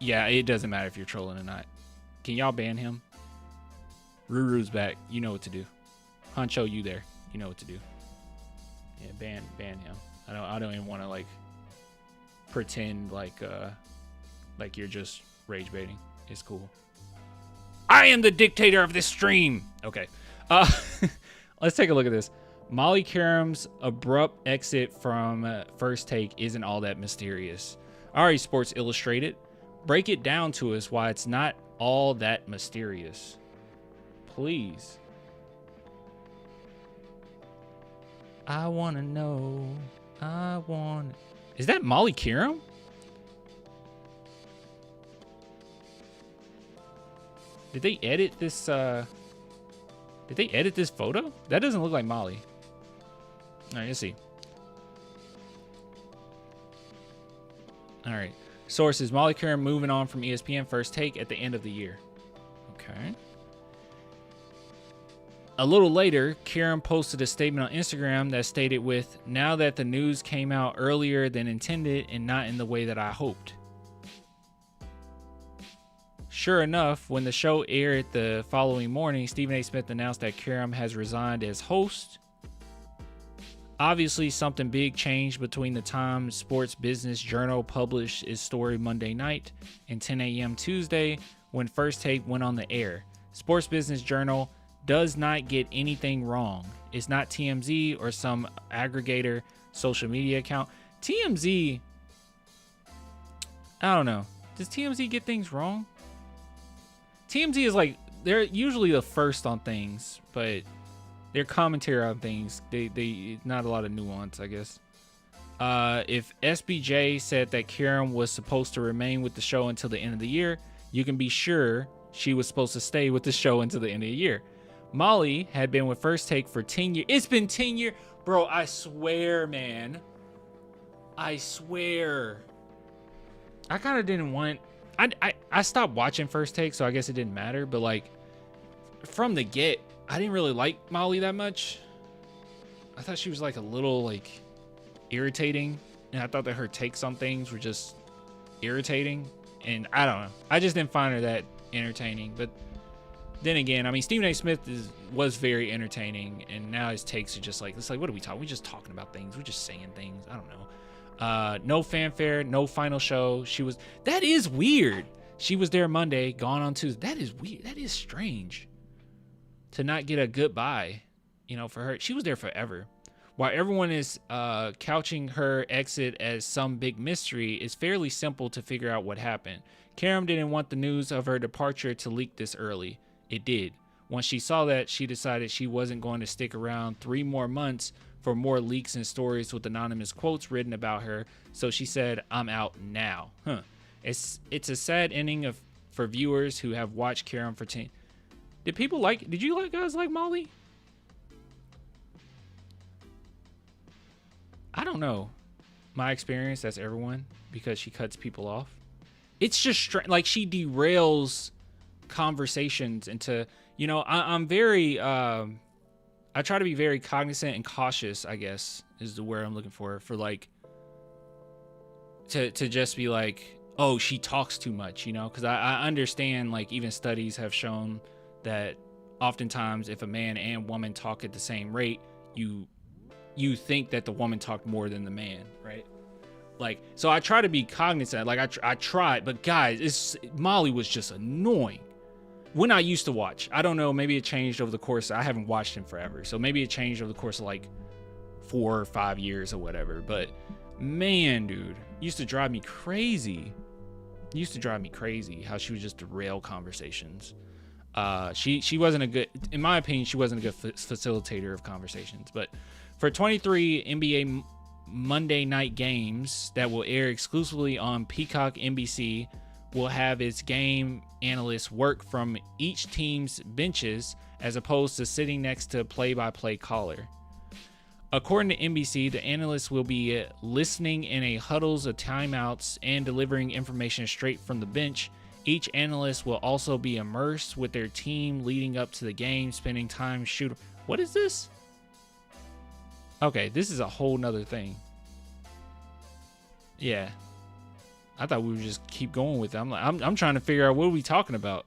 yeah, it doesn't matter if you're trolling or not. Can y'all ban him? Ruru's back. You know what to do. Honcho, you there? You know what to do. Yeah, ban him. I don't even want to like pretend like you're just rage baiting. It's cool. I am the dictator of this stream. Okay. Let's take a look at this. Molly Qerim's abrupt exit from First Take isn't all that mysterious. All right, Sports Illustrated, break it down to us why it's not all that mysterious. Please. I want to know. Is that Molly Qerim? Did they edit this photo? That doesn't look like Molly. All right, let's see. All right. Sources: Molly Qerim moving on from ESPN First Take at the end of the year. Okay. A little later, Qerim posted a statement on Instagram that stated with, "Now that the news came out earlier than intended and not in the way that I hoped." Sure enough, when the show aired the following morning, Stephen A. Smith announced that Qerim has resigned as host. Obviously, something big changed between the time Sports Business Journal published its story Monday night and 10 a.m. Tuesday when First Take went on the air. Sports Business Journal does not get anything wrong. It's not TMZ or some aggregator social media account. TMZ, I don't know. Does TMZ get things wrong? TMZ is like they're usually the first on things, but their commentary on things, they not a lot of nuance, I guess. If SBJ said that Qerim was supposed to remain with the show until the end of the year, you can be sure she was supposed to stay with the show until the end of the year. Molly had been with First Take for 10 years. It's been 10 years. Bro, I swear, man. I swear. I kind of didn't want... I stopped watching First Take, so I guess it didn't matter. But, like, from the get, I didn't really like Molly that much. I thought she was, like, a little, like, irritating. And I thought that her takes on things were just irritating. And I don't know. I just didn't find her that entertaining. But then again, I mean, Stephen A. Smith was very entertaining. And now his takes are just like, it's like, what are we talking? We're just talking about things. We're just saying things. I don't know. No fanfare, no final show. That is weird. She was there Monday, gone on Tuesday. That is weird. That is strange to not get a goodbye, for her. She was there forever. While everyone is couching her exit as some big mystery, it's fairly simple to figure out what happened. Qerim didn't want the news of her departure to leak this early. It did. Once she saw that, she decided she wasn't going to stick around 3 more months for more leaks and stories with anonymous quotes written about her. So she said, "I'm out now." It's a sad ending for viewers who have watched Qerim for 10. Did you guys like Molly? I don't know. My experience, that's everyone, because she cuts people off. It's just like she derails conversations into, I'm very, I try to be very cognizant and cautious, I guess, is the word I'm looking for like, to just be like, oh, she talks too much, because I understand, like, even studies have shown that oftentimes if a man and woman talk at the same rate, you think that the woman talked more than the man, right? Like, so I try to be cognizant. Like, I tried, but guys, Molly was just annoying. When I used to watch, I don't know, maybe it changed over the course. I haven't watched him forever, so maybe it changed over the course of like 4 or 5 years or whatever. But man, dude, used to drive me crazy. How she would just derail conversations. She wasn't a good, in my opinion, she wasn't a good facilitator of conversations. But for 23 NBA Monday night games that will air exclusively on Peacock NBC, will have its game analysts work from each team's benches as opposed to sitting next to a play-by-play caller. According to NBC, the analysts will be listening in a huddles of timeouts and delivering information straight from the bench. Each analyst will also be immersed with their team leading up to the game, spending time shooting. What is this? Okay, this is a whole nother thing. Yeah. I thought we would just keep going with it. I'm trying to figure out what are we talking about.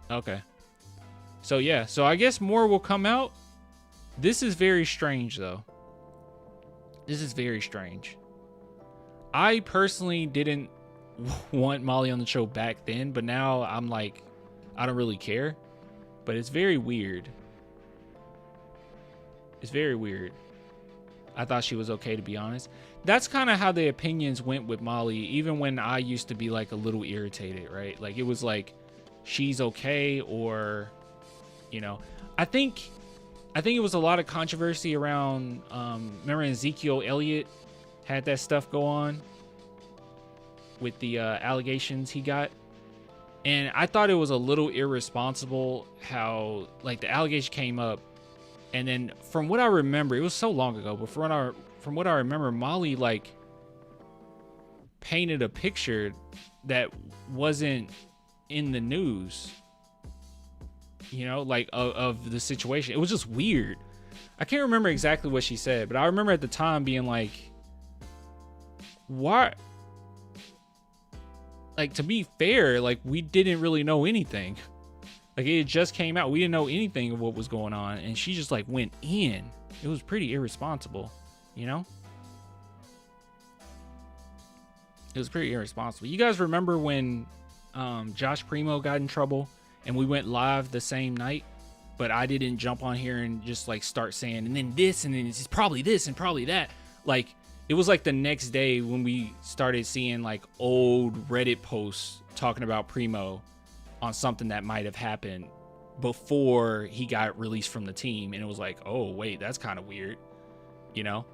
Okay. So yeah, so I guess more will come out. This is very strange though. This is very strange. I personally didn't want Molly on the show back then, but now I'm like, I don't really care. But it's very weird. It's very weird. I thought she was okay, to be honest. That's kind of how the opinions went with Molly, even when I used to be like a little irritated, right? Like it was like, she's okay, or, I think it was a lot of controversy around, remember Ezekiel Elliott had that stuff go on with the allegations he got. And I thought it was a little irresponsible how, like, the allegation came up, and then from what I remember, it was so long ago, but from what I remember, Molly, like, painted a picture that wasn't in the news, like, of the situation. It was just weird. I can't remember exactly what she said, but I remember at the time being like, what? Like, to be fair, like, we didn't really know anything. Like, it just came out. We didn't know anything of what was going on, and she just, like, went in. It was pretty irresponsible, It was pretty irresponsible. You guys remember when Josh Primo got in trouble and we went live the same night, but I didn't jump on here and just, like, start saying, and then this, and then it's probably this, and probably that. Like, it was like the next day when we started seeing, like, old Reddit posts talking about Primo on something that might have happened before he got released from the team, and it was like, oh wait, that's kind of weird, you know.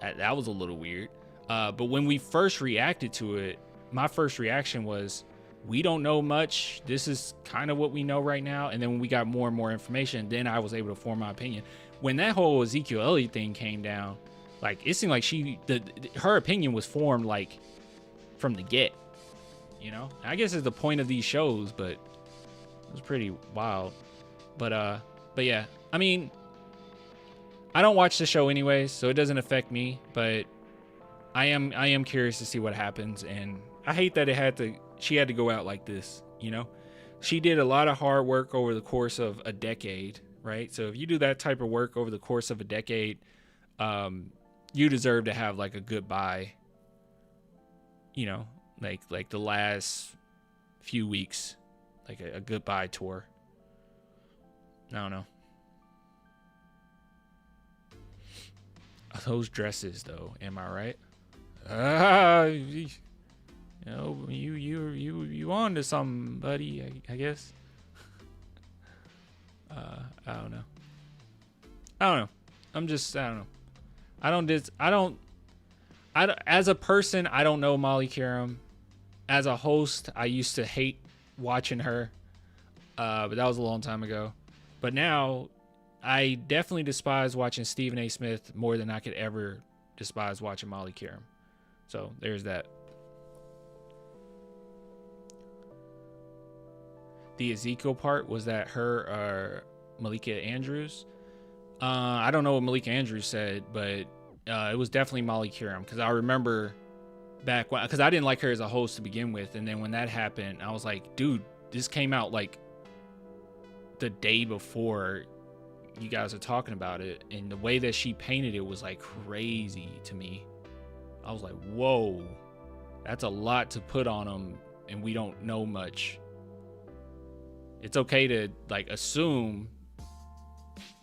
That was a little weird. But when we first reacted to it, my first reaction was, we don't know much. This is kind of what we know right now. And then when we got more and more information, then I was able to form my opinion. When that whole Ezekiel Elliott thing came down, like, it seemed like her opinion was formed like from the get, you know. I guess it's the point of these shows, but it was pretty wild. But yeah, I mean, I don't watch the show anyways, so it doesn't affect me, but I am curious to see what happens. And I hate that she had to go out like this, you know. She did a lot of hard work over the course of a decade, right? So if you do that type of work over the course of a decade, you deserve to have like a goodbye, you know, like the last few weeks, like a goodbye tour. I don't know. Those dresses though, am I right? You know, you on to something, buddy, I guess. I don't know. I don't know. As a person, I don't know Molly Qerim. As a host, I used to hate watching her. But that was a long time ago. But now, I definitely despise watching Stephen A. Smith more than I could ever despise watching Molly Qerim. So, there's that. The Ezekiel part, was that her or Malika Andrews? I don't know what Malika Andrews said, but it was definitely Molly Qerim, because I remember back when, because I didn't like her as a host to begin with, and then when that happened, I was like, dude, this came out like the day before you guys are talking about it, and the way that she painted it was like crazy to me. I was like, whoa, that's a lot to put on them, and we don't know much. It's okay to like assume,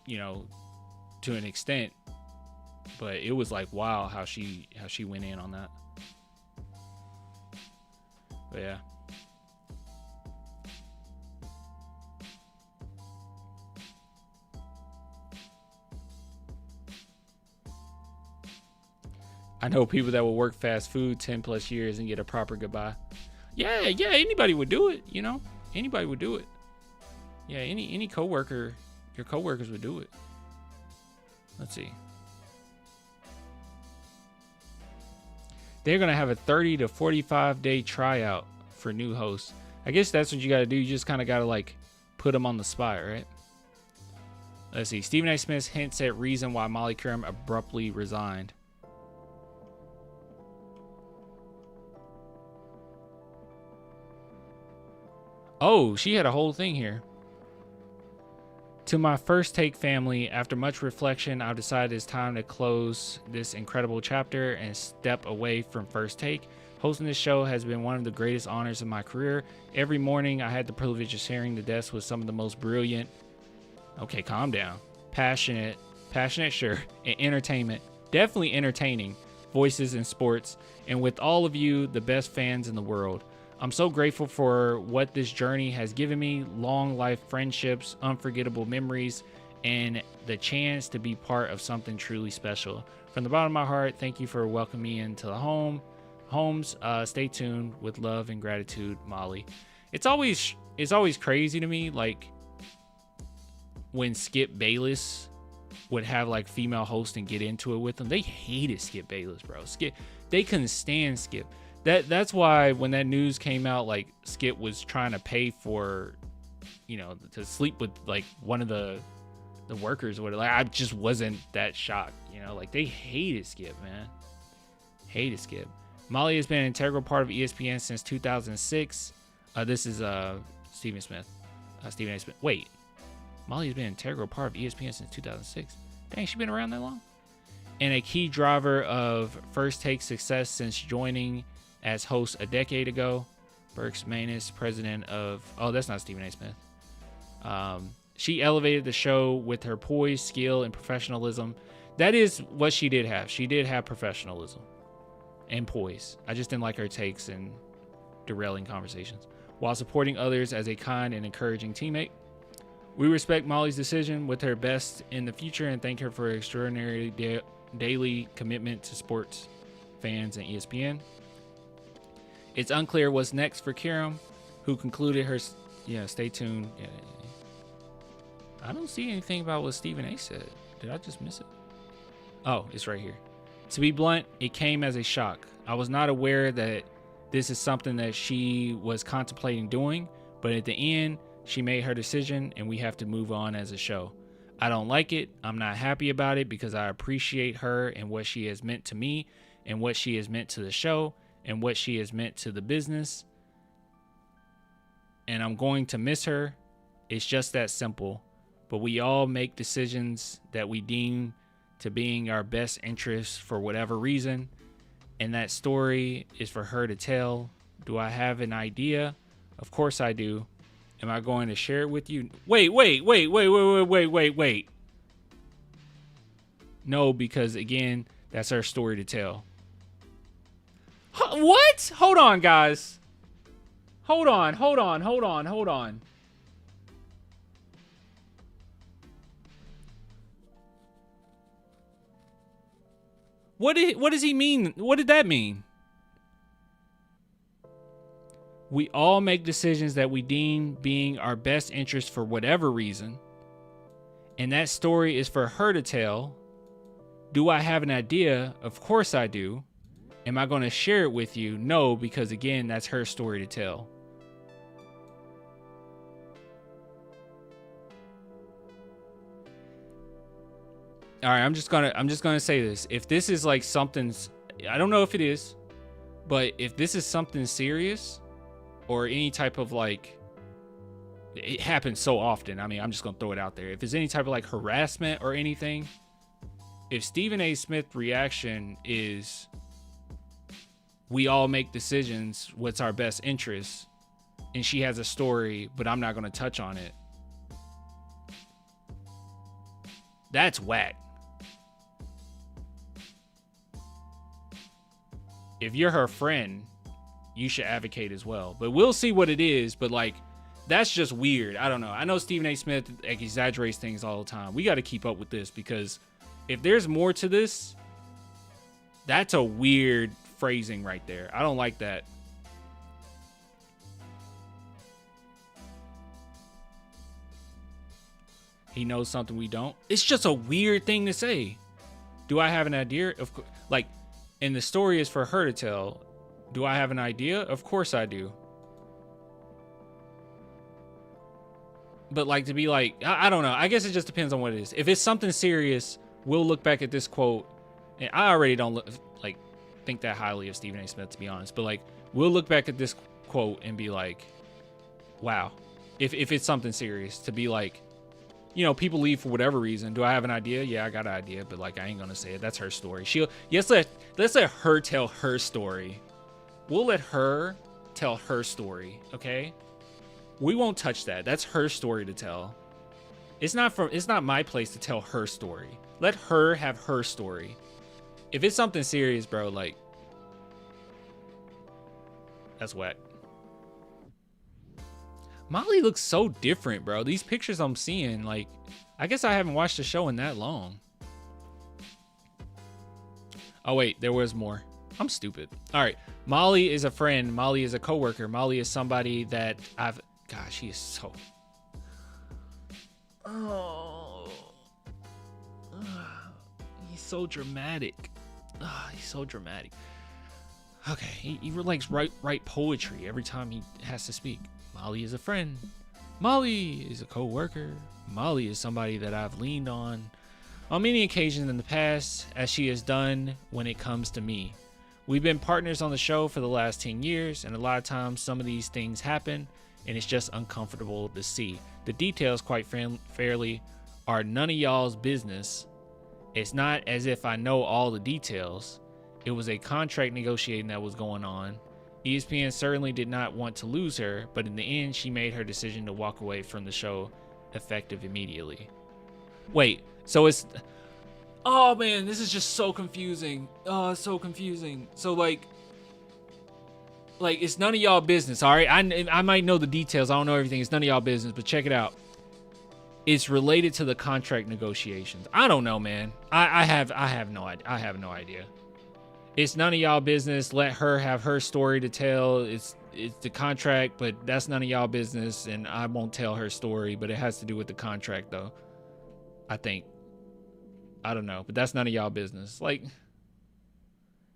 you know, to an extent, but it was like, wow, how she went in on that. But yeah. I know people that will work fast food 10 plus years and get a proper goodbye. Yeah, anybody would do it, you know? Anybody would do it. Yeah, any coworker, your coworkers would do it. Let's see. They're going to have a 30 to 45 day tryout for new hosts. I guess that's what you got to do. You just kind of got to like put them on the spot, right? Let's see. Stephen A. Smith hints at reason why Molly Qerim abruptly resigned. Oh, she had a whole thing here. To my First Take family, after much reflection, I've decided it's time to close this incredible chapter and step away from First Take. Hosting this show has been one of the greatest honors of my career. Every morning, I had the privilege of sharing the desk with some of the most brilliant, okay, calm down, passionate, sure, and definitely entertaining voices in sports, and with all of you, the best fans in the world. I'm so grateful for what this journey has given me, long life friendships, unforgettable memories, and the chance to be part of something truly special. From the bottom of my heart, thank you for welcoming me into the homes. Stay tuned. With love and gratitude, Molly. It's always crazy to me, like when Skip Bayless would have like female hosts and get into it with them. They hated Skip Bayless, bro. They couldn't stand Skip. That's why when that news came out, like Skip was trying to pay for, you know, to sleep with like one of the workers or whatever. Like, I just wasn't that shocked, you know. Like, they hated Skip, man. Hated Skip. Molly has been an integral part of ESPN since 2006. This is Stephen A. Smith. Wait, Molly has been an integral part of ESPN since 2006. Dang, she been around that long? And a key driver of First Take success since joining as host a decade ago. Burks Manus, president of... Oh, that's not Stephen A. Smith. She elevated the show with her poise, skill, and professionalism. That is what she did have. She did have professionalism and poise. I just didn't like her takes and derailing conversations. While supporting others as a kind and encouraging teammate. We respect Molly's decision with her best in the future and thank her for her extraordinary daily commitment to sports fans and ESPN. It's unclear what's next for Qerim, who concluded her... Yeah, stay tuned. Yeah. I don't see anything about what Stephen A said. Did I just miss it? Oh, it's right here. To be blunt, it came as a shock. I was not aware that this is something that she was contemplating doing, but at the end, she made her decision and we have to move on as a show. I don't like it. I'm not happy about it because I appreciate her and what she has meant to me and what she has meant to the show and what she has meant to the business. And I'm going to miss her. It's just that simple. But we all make decisions that we deem to being our best interests for whatever reason. And that story is for her to tell. Do I have an idea? Of course I do. Am I going to share it with you? Wait. No, because again, that's our story to tell. What? Hold on, guys. Hold on. What does he mean? What did that mean? We all make decisions that we deem being our best interest for whatever reason. And that story is for her to tell. Do I have an idea? Of course I do. Am I going to share it with you? No, because again, that's her story to tell. All right, I'm just gonna say this. If this is like something's, I don't know if it is, but if this is something serious or any type of like, it happens so often. I mean, I'm just gonna throw it out there. If there's any type of like harassment or anything, if Stephen A. Smith's reaction is, we all make decisions, what's our best interest, and she has a story, but I'm not gonna touch on it. That's whack. If you're her friend, you should advocate as well. But we'll see what it is. But like, that's just weird. I don't know. I know Stephen A. Smith exaggerates things all the time. We got to keep up with this because if there's more to this, that's a weird phrasing right there. I don't like that. He knows something we don't. It's just a weird thing to say. Do I have an idea? Of course, like, and the story is for her to tell. Do I have an idea? Of course I do. But like to be like, I don't know. I guess it just depends on what it is. If it's something serious, we'll look back at this quote. And I already don't like think that highly of Stephen A. Smith, to be honest. But like, we'll look back at this quote and be like, wow. If it's something serious, to be like, you know, people leave for whatever reason. Do I have an idea? Yeah, I got an idea, but like, I ain't gonna say it. That's her story. Let's let her tell her story. We'll let her tell her story. Okay. We won't touch that. That's her story to tell. It's not my place to tell her story. Let her have her story. If it's something serious, bro, like, that's whack. Molly looks so different, bro. These pictures I'm seeing, like, I guess I haven't watched the show in that long. Oh, wait, there was more. I'm stupid. All right. Molly is a friend. Molly is a coworker. Molly is somebody that I've... Gosh, he is so... Oh. He's so dramatic. He's so dramatic. Okay, he likes write poetry every time he has to speak. Molly is a friend. Molly is a co-worker. Molly is somebody that I've leaned on many occasions in the past, as she has done when it comes to me. We've been partners on the show for the last 10 years, and a lot of times some of these things happen, and it's just uncomfortable to see. The details, quite fairly, are none of y'all's business. It's not as if I know all the details. It was a contract negotiating that was going on. ESPN certainly did not want to lose her, but in the end, she made her decision to walk away from the show effective immediately. Wait, so it's... Oh, man, this is just so confusing. Oh, it's so confusing. So, like, it's none of y'all business, all right? I might know the details. I don't know everything. It's none of y'all business, but check it out. it's related to the contract negotiations. I don't know, man. I have no idea. I have no idea. It's none of y'all business. Let her have her story to tell. It's the contract, but that's none of y'all business, and I won't tell her story, but it has to do with the contract, though. I think. I don't know, but that's none of y'all business. Like,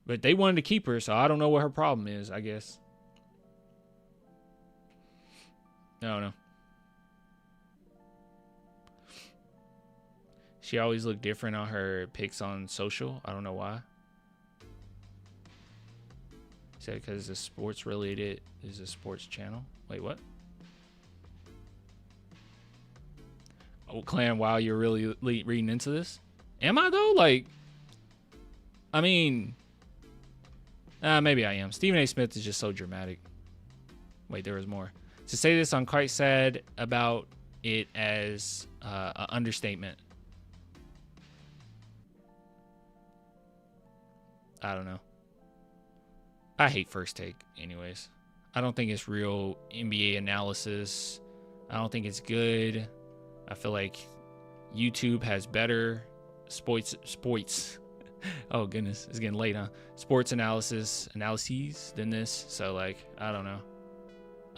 but they wanted to keep her, so I don't know what her problem is, I guess. I don't know. She always looked different on her pics on social. I don't know why. Said because the sports related is a sports channel. Wait, what? Oh, Clan, wow, you're really reading into this? Am I though? Like, I mean, maybe I am. Stephen A. Smith is just so dramatic. Wait, there was more. To say this, I'm quite sad about it as an understatement. I don't know. I hate First Take anyways. I don't think it's real NBA analysis. I don't think it's good. I feel like YouTube has better sports. Oh goodness, it's getting late, huh? Sports analyses than this. So like, I don't know.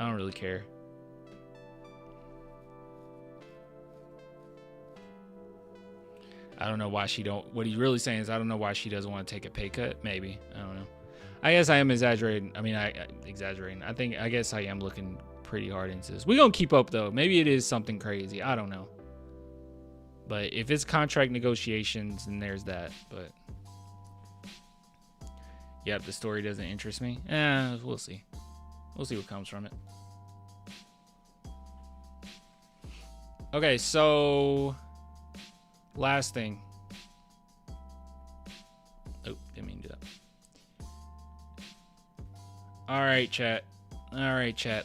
I don't really care. I don't know why she don't. What he's really saying is, I don't know why she doesn't want to take a pay cut. Maybe, I don't know. I guess I am exaggerating. I mean, I exaggerating. I guess I am looking pretty hard into this. We're gonna keep up though. Maybe it is something crazy. I don't know. But if it's contract negotiations, then there's that. But yep, the story doesn't interest me. We'll see. We'll see what comes from it. Okay, so last thing. Oh, didn't mean to do that. All right, chat.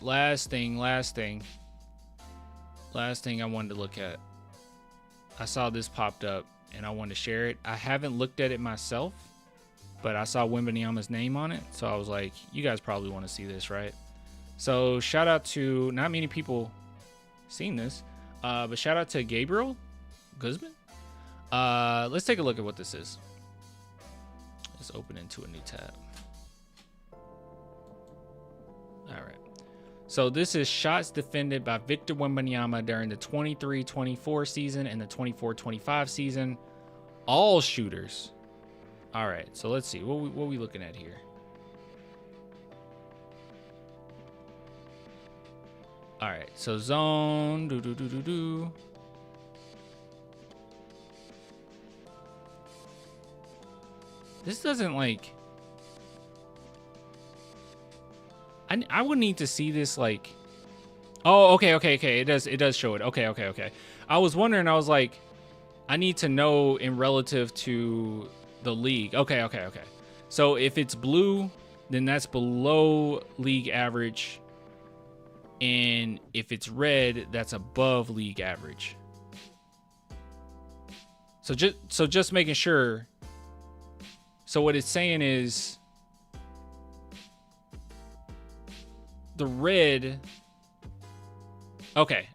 Last thing I wanted to look at. I saw this popped up and I wanted to share it. I haven't looked at it myself, but I saw Wembanyama's name on it. So I was like, you guys probably want to see this, right? So shout out to, not many people seen this, but shout out to Gabriel Guzman. Let's take a look at what this is. Let's open into a new tab. All right. So this is shots defended by Victor Wembanyama during the 23-24 season and the 24-25 season. All shooters. All right. So let's see. What we looking at here? All right. So zone. This doesn't like. I would need to see this like. Oh, okay. It does show it. Okay. I was wondering. I was like, I need to know in relative to the league. Okay. So if it's blue, then that's below league average, and if it's red, that's above league average. So just making sure. So what it's saying is, the red. Okay.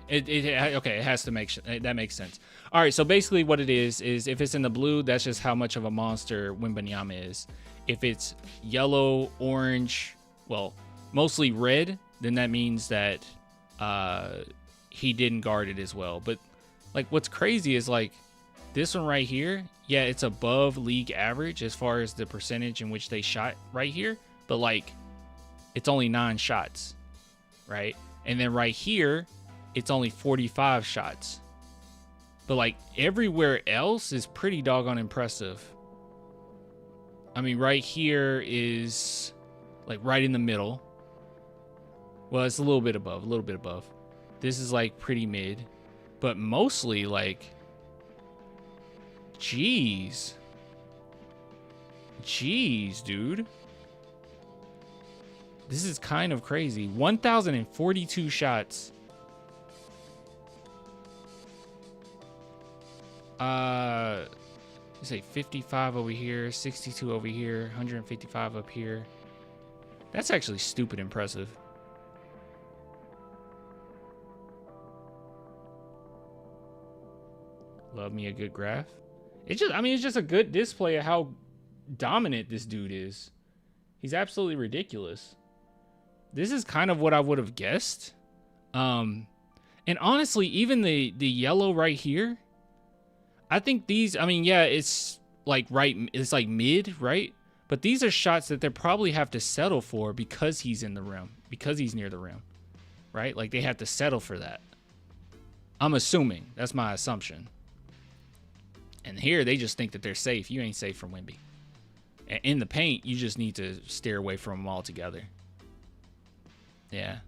It has to make that makes sense. All right. So basically, what it is if it's in the blue, that's just how much of a monster Wembanyama is. If it's yellow, orange, well, mostly red, then that means that he didn't guard it as well. But like, what's crazy is like this one right here. Yeah, it's above league average as far as the percentage in which they shot right here. But like, it's only 9 shots, right? And then right here, it's only 45 shots. But like everywhere else is pretty doggone impressive. I mean, right here is like right in the middle. Well, it's a little bit above. This is like pretty mid, but mostly like, jeez, dude. This is kind of crazy. 1,042 shots. You say 55 over here, 62 over here, 155 up here. That's actually stupid impressive. Love me a good graph. It's just a good display of how dominant this dude is. He's absolutely ridiculous. This is kind of what I would have guessed. And honestly, even the yellow right here, I think these, yeah, it's like it's like mid, right? But these are shots that they probably have to settle for because he's in the rim, because he's near the rim, right? Like they have to settle for that. I'm assuming. That's my assumption. And here they just think that they're safe. You ain't safe from Wemby. In the paint, you just need to steer away from them altogether. Yeah.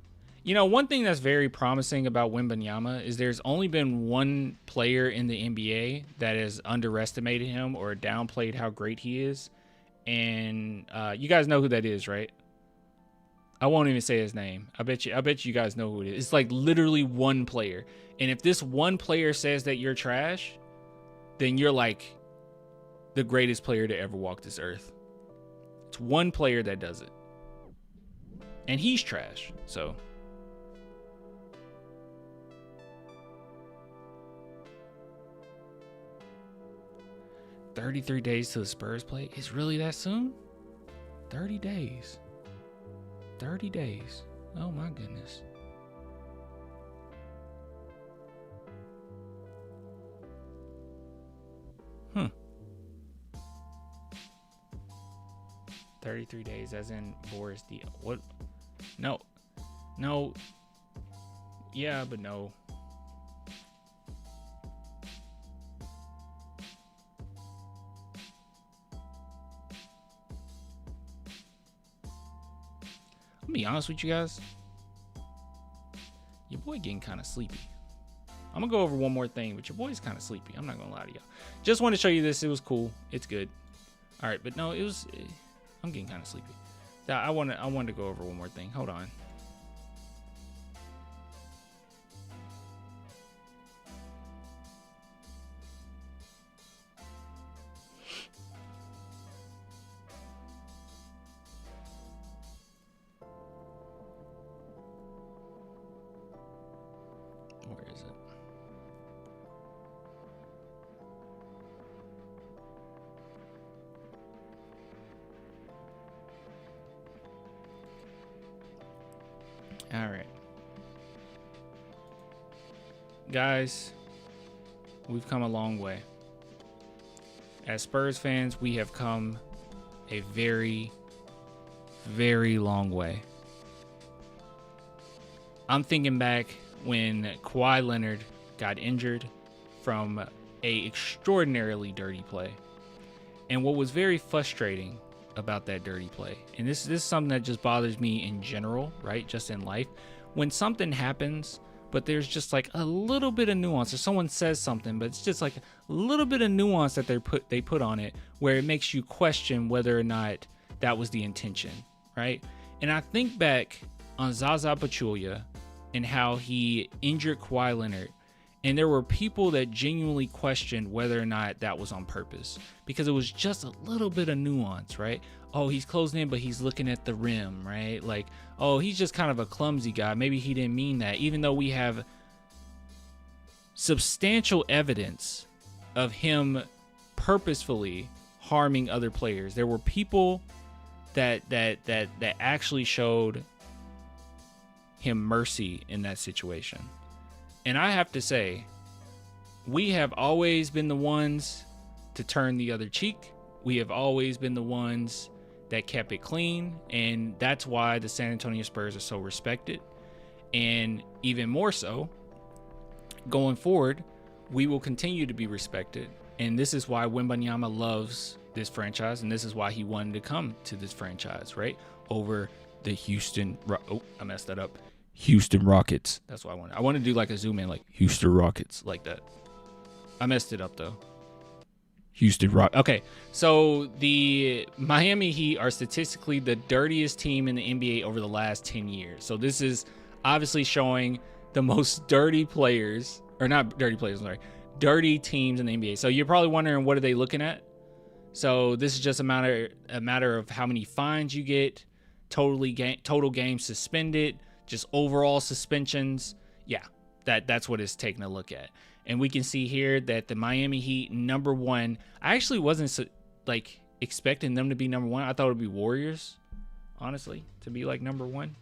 You know, one thing that's very promising about Wembanyama is there's only been one player in the NBA that has underestimated him or downplayed how great he is. And you guys know who that is, right? I won't even say his name. I bet you guys know who it is. It's like literally one player. And if this one player says that you're trash, then you're like the greatest player to ever walk this earth. It's one player that does it. And he's trash. So 33 days till the Spurs play. It's really that soon? 30 days. 30 days. Oh my goodness. Hmm. 33 days as in Boris D. What? No. No. Yeah, but no. I'll be honest with you guys. Your boy getting kind of sleepy. I'm gonna go over one more thing, but your boy's kind of sleepy. I'm not gonna lie to y'all. Just want to show you this. It was cool. It's good. All right, but no, it was. I'm getting kind of sleepy. I wanted to go over one more thing. Hold on. Where is it? All right. Guys, we've come a long way. As Spurs fans, we have come a very, very long way. I'm thinking back when Kawhi Leonard got injured from a extraordinarily dirty play. And what was very frustrating about that dirty play, and this is something that just bothers me in general, right? Just in life. When something happens, but there's just like a little bit of nuance, or someone says something, but it's just like a little bit of nuance that they put on it, where it makes you question whether or not that was the intention, right? And I think back on Zaza Pachulia and how he injured Kawhi Leonard, and there were people that genuinely questioned whether or not that was on purpose, because it was just a little bit of nuance, right? Oh, he's closing in, but he's looking at the rim, right? Like, oh, he's just kind of a clumsy guy. Maybe he didn't mean that, even though we have substantial evidence of him purposefully harming other players. There were people that actually showed him mercy in that situation. And I have to say, we have always been the ones to turn the other cheek. We have always been the ones that kept it clean. And that's why the San Antonio Spurs are so respected. And even more so, going forward, we will continue to be respected. And this is why Wembanyama loves this franchise. And this is why he wanted to come to this franchise, right? Over the I messed that up. Houston Rockets. That's what I wanted. I want to do like a zoom in, like Houston Rockets, like that. I messed it up though. Houston Rock. Okay, so the Miami Heat are statistically the dirtiest team in the NBA over the last 10 years. So this is obviously showing the most dirty players, or not dirty players, I'm sorry, dirty teams in the NBA. So you're probably wondering, what are they looking at? So this is just a matter of how many fines you get, total games suspended, just overall suspensions. Yeah, That's what it's taking a look at. And we can see here that the Miami Heat number 1. I actually wasn't like expecting them to be number 1. I thought it would be Warriors, honestly, to be like number 1.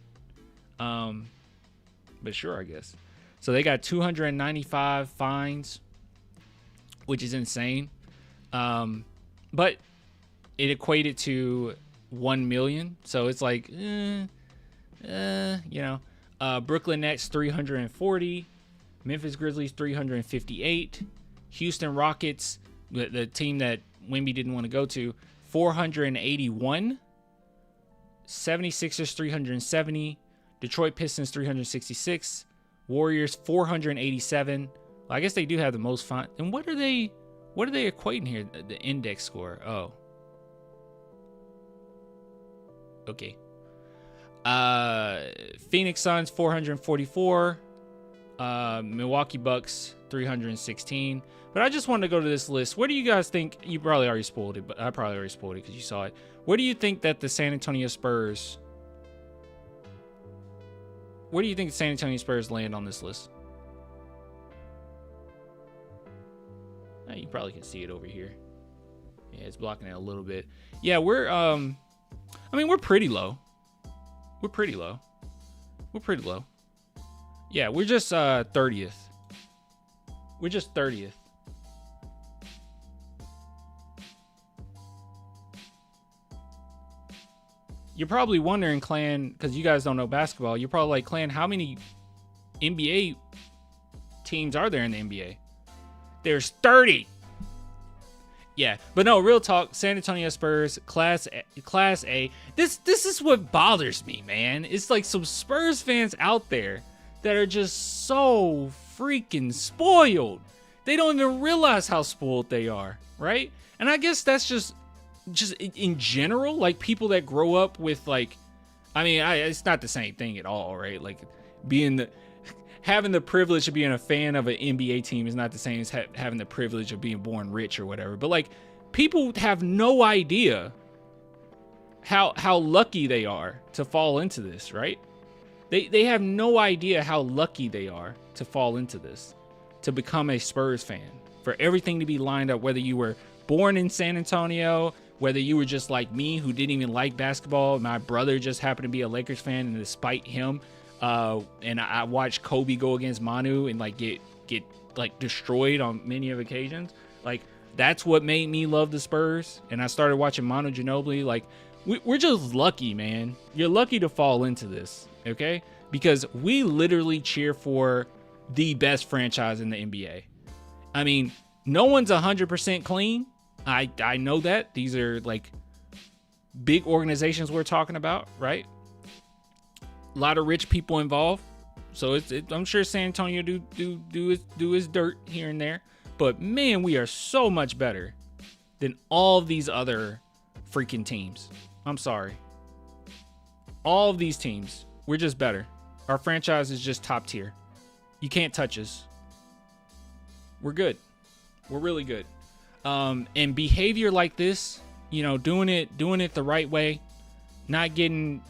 But sure, I guess. So they got 295 fines, which is insane. But it equated to 1 million. So it's like, Brooklyn Nets 340, Memphis Grizzlies 358, Houston Rockets, the team that Wemby didn't want to go to, 481, 76ers 370, Detroit Pistons 366, Warriors 487. Well, I guess they do have the most fun. And what are they equating here? The index score. Oh. Okay. Phoenix Suns 444, Milwaukee Bucks 316. But I just wanted to go to this list. What do you guys think? You probably already spoiled it, but I probably already spoiled it because you saw it. Where do you think that the San Antonio Spurs? Where do you think the San Antonio Spurs land on this list? You probably can see it over here. Yeah, it's blocking it a little bit. Yeah, we're we're pretty low. We're pretty low. Yeah, we're just 30th. We're just 30th. You're probably wondering, Clan, because you guys don't know basketball, you're probably like, Clan, how many NBA teams are there in the NBA? There's 30. Yeah, but no, real talk, San Antonio Spurs, Class A. This is what bothers me, man. It's like some Spurs fans out there that are just so freaking spoiled. They don't even realize how spoiled they are, right? And I guess that's just in general, like people that grow up with like, it's not the same thing at all, right? Like having the privilege of being a fan of an NBA team is not the same as having the privilege of being born rich or whatever. But like, people have no idea how lucky they are to fall into this, right? They have no idea how lucky they are to fall into this, to become a Spurs fan, for everything to be lined up, whether you were born in San Antonio, whether you were just like me who didn't even like basketball. My brother just happened to be a Lakers fan, and despite him, and I watched Kobe go against Manu and like get like destroyed on many of occasions. Like, that's what made me love the Spurs. And I started watching Manu Ginobili. Like, we're just lucky, man. You're lucky to fall into this, okay? Because we literally cheer for the best franchise in the NBA. I mean, no one's 100% clean. I know that. These are like big organizations we're talking about, right? A lot of rich people involved, so I'm sure San Antonio do his dirt here and there. But man, we are so much better than all of these other freaking teams. I'm sorry, all of these teams, we're just better. Our franchise is just top tier. You can't touch us. We're good. We're really good. And behavior like this, doing it the right way, not getting,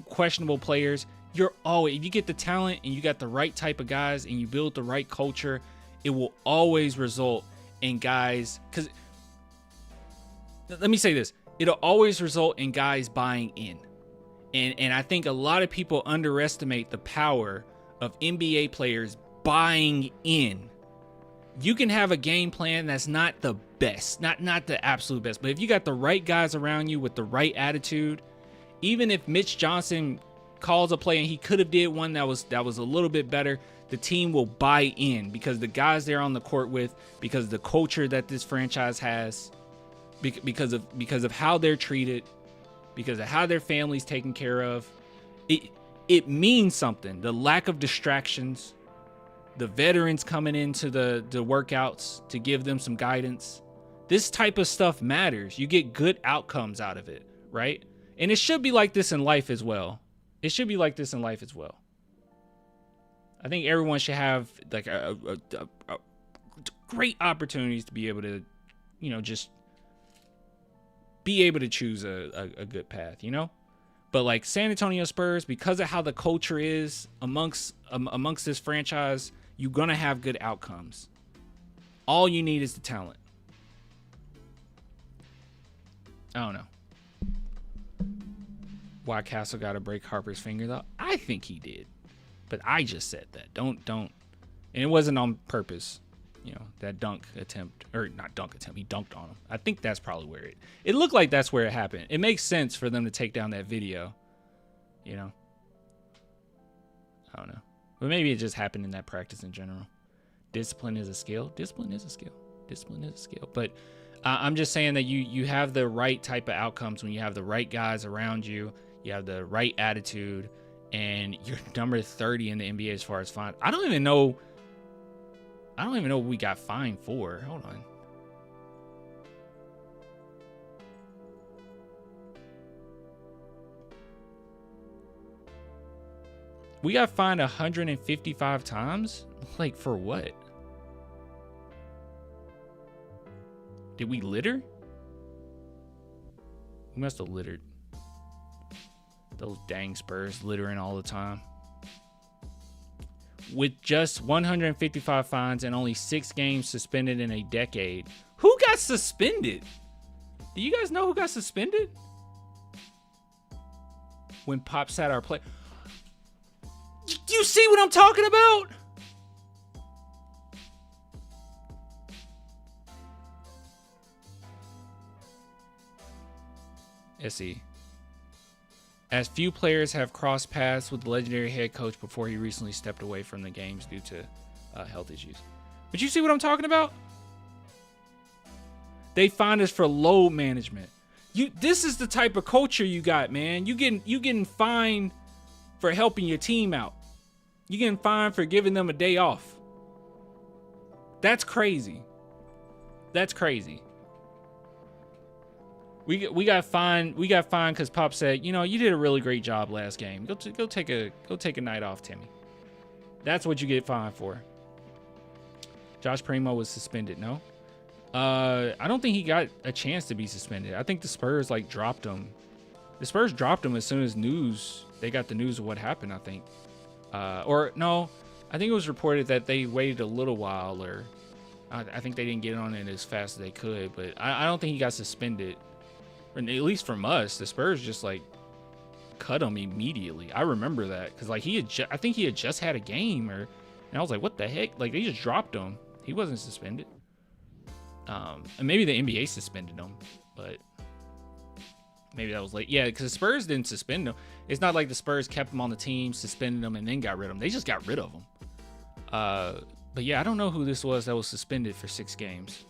questionable players. If you get the talent and you got the right type of guys and you build the right culture, it will always result in guys. Because let me say this, it'll always result in guys buying in. And I think a lot of people underestimate the power of NBA players buying in. You can have a game plan that's not the best, not the absolute best, but if you got the right guys around you with the right attitude, even if Mitch Johnson calls a play and he could have did one that was a little bit better, the team will buy in because the guys they're on the court with, because of the culture that this franchise has, because of how they're treated, because of how their family's taken care of. It means something. The lack of distractions, the veterans coming into the workouts to give them some guidance. This type of stuff matters. You get good outcomes out of it, right? And it should be like this in life as well. I think everyone should have like a great opportunities to be able to, just be able to choose a good path, But like San Antonio Spurs, because of how the culture is amongst this franchise, you're going to have good outcomes. All you need is the talent. I don't know. Why Castle got to break Harper's finger, though? I think he did. But I just said that. Don't. And it wasn't on purpose. You know, that dunk attempt. Or not dunk attempt. He dunked on him. I think that's probably where it looked like that's where it happened. It makes sense for them to take down that video. You know? I don't know. But maybe it just happened in that practice in general. Discipline is a skill. Discipline is a skill. Discipline is a skill. But I'm just saying that you have the right type of outcomes when you have the right guys around you. You have the right attitude. And you're number 30 in the NBA as far as fine. I don't even know what we got fined for. Hold on. We got fined 155 times? Like, for what? Did we litter? We must have littered. Those dang Spurs littering all the time. With just 155 fines and only 6 games suspended in a decade. Who got suspended? Do you guys know who got suspended? When Pop sat our play. Do you see what I'm talking about? Let's see. As few players have crossed paths with the legendary head coach before he recently stepped away from the games due to health issues. But you see what I'm talking about? They find us for load management. This is the type of culture you got, man. You getting fined for helping your team out. You getting fined for giving them a day off. That's crazy. That's crazy. We got fined because Pop said, you know, you did a really great job last game. Go take a night off, Timmy. That's what you get fined for. Josh Primo was suspended. No, I don't think he got a chance to be suspended. I think the Spurs dropped him. The Spurs dropped him as soon as they got the news of what happened. I think, or no, I think it was reported that they waited a little while, or I think they didn't get on it as fast as they could. But I don't think he got suspended. At least from us, the Spurs just cut him immediately. I remember that because I think he had just had a game, and I was like, what the heck? They just dropped him. He wasn't suspended. And maybe the NBA suspended him, but maybe that was late. Yeah, because the Spurs didn't suspend him. It's not like the Spurs kept him on the team, suspended him, and then got rid of him. They just got rid of him. But yeah, I don't know who this was that was suspended for 6 games.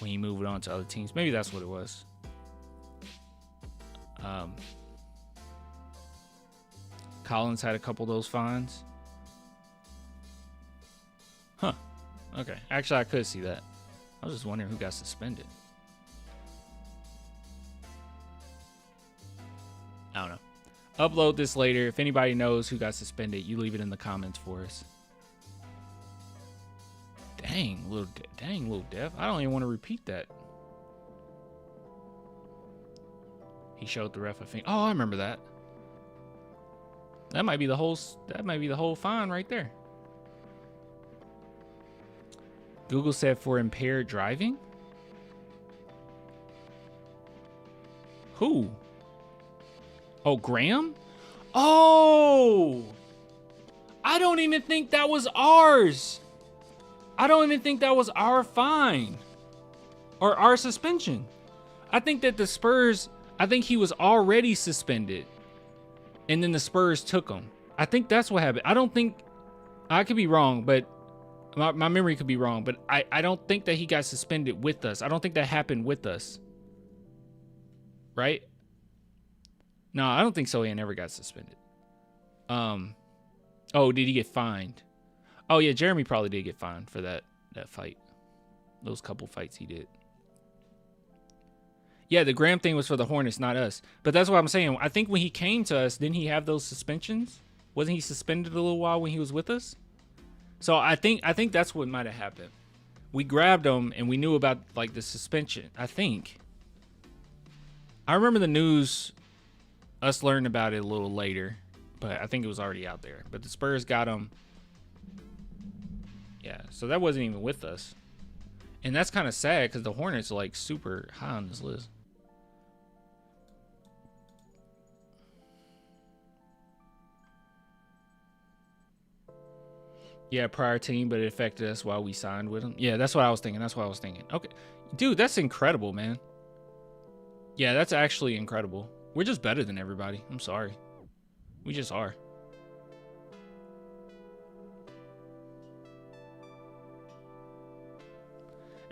When he moved on to other teams. Maybe that's what it was. Collins had a couple of those fines. Huh. Okay. Actually, I could see that. I was just wondering who got suspended. I don't know. Upload this later. If anybody knows who got suspended, you leave it in the comments for us. Dang, little Dev. I don't even want to repeat that. He showed the ref a finger. Oh, I remember that. That might be the whole fine right there. Google said for impaired driving. Who? Oh, Graham? Oh! I don't even think that was ours. I don't even think that was our fine or our suspension. I think that the Spurs, I think he was already suspended and then the Spurs took him. I think that's what happened. I don't think, I could be wrong, but my memory could be wrong, but I don't think that he got suspended with us. I don't think that happened with us. Right? No, I don't think so. He never got suspended. Oh, did he get fined? Oh, yeah, Jeremy probably did get fined for that fight. Those couple fights he did. Yeah, the Graham thing was for the Hornets, not us. But that's what I'm saying. I think when he came to us, didn't he have those suspensions? Wasn't he suspended a little while when he was with us? So I think that's what might have happened. We grabbed him, and we knew about, the suspension, I think. I remember the news, us learning about it a little later. but I think it was already out there. But the Spurs got him. Yeah, so that wasn't even with us. And that's kind of sad because the Hornets are like super high on this list. Yeah, prior team, but it affected us while we signed with him. Yeah, that's what I was thinking. Okay. Dude, that's incredible, man. Yeah, that's actually incredible. We're just better than everybody. I'm sorry. We just are.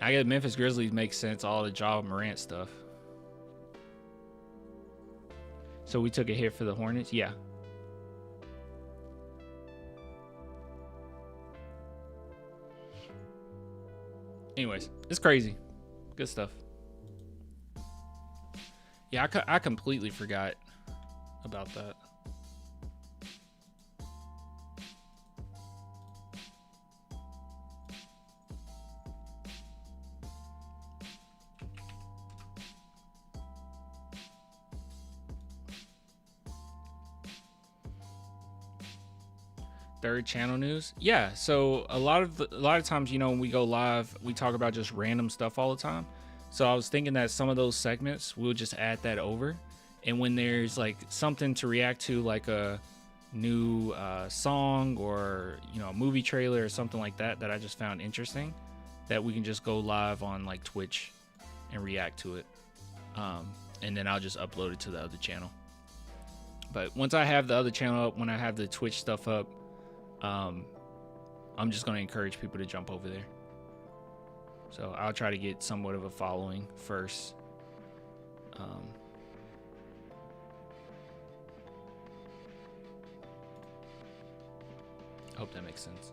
I get Memphis Grizzlies makes sense, all the Ja Morant stuff. So we took a hit for the Hornets? Yeah. Anyways, it's crazy. Good stuff. Yeah, I completely forgot about that. Third channel news. Yeah, so a lot of times, you know, when we go live, we talk about just random stuff all the time. So I was thinking that some of those segments, we'll just add that over. And when there's like something to react to, like a new song or, you know, a movie trailer or something like that, that I just found interesting, that we can just go live on like Twitch and react to it. And then I'll just upload it to the other channel. But once I have the other channel up, when I have the Twitch stuff up, I'm just going to encourage people to jump over there. So I'll try to get somewhat of a following first. Hope that makes sense.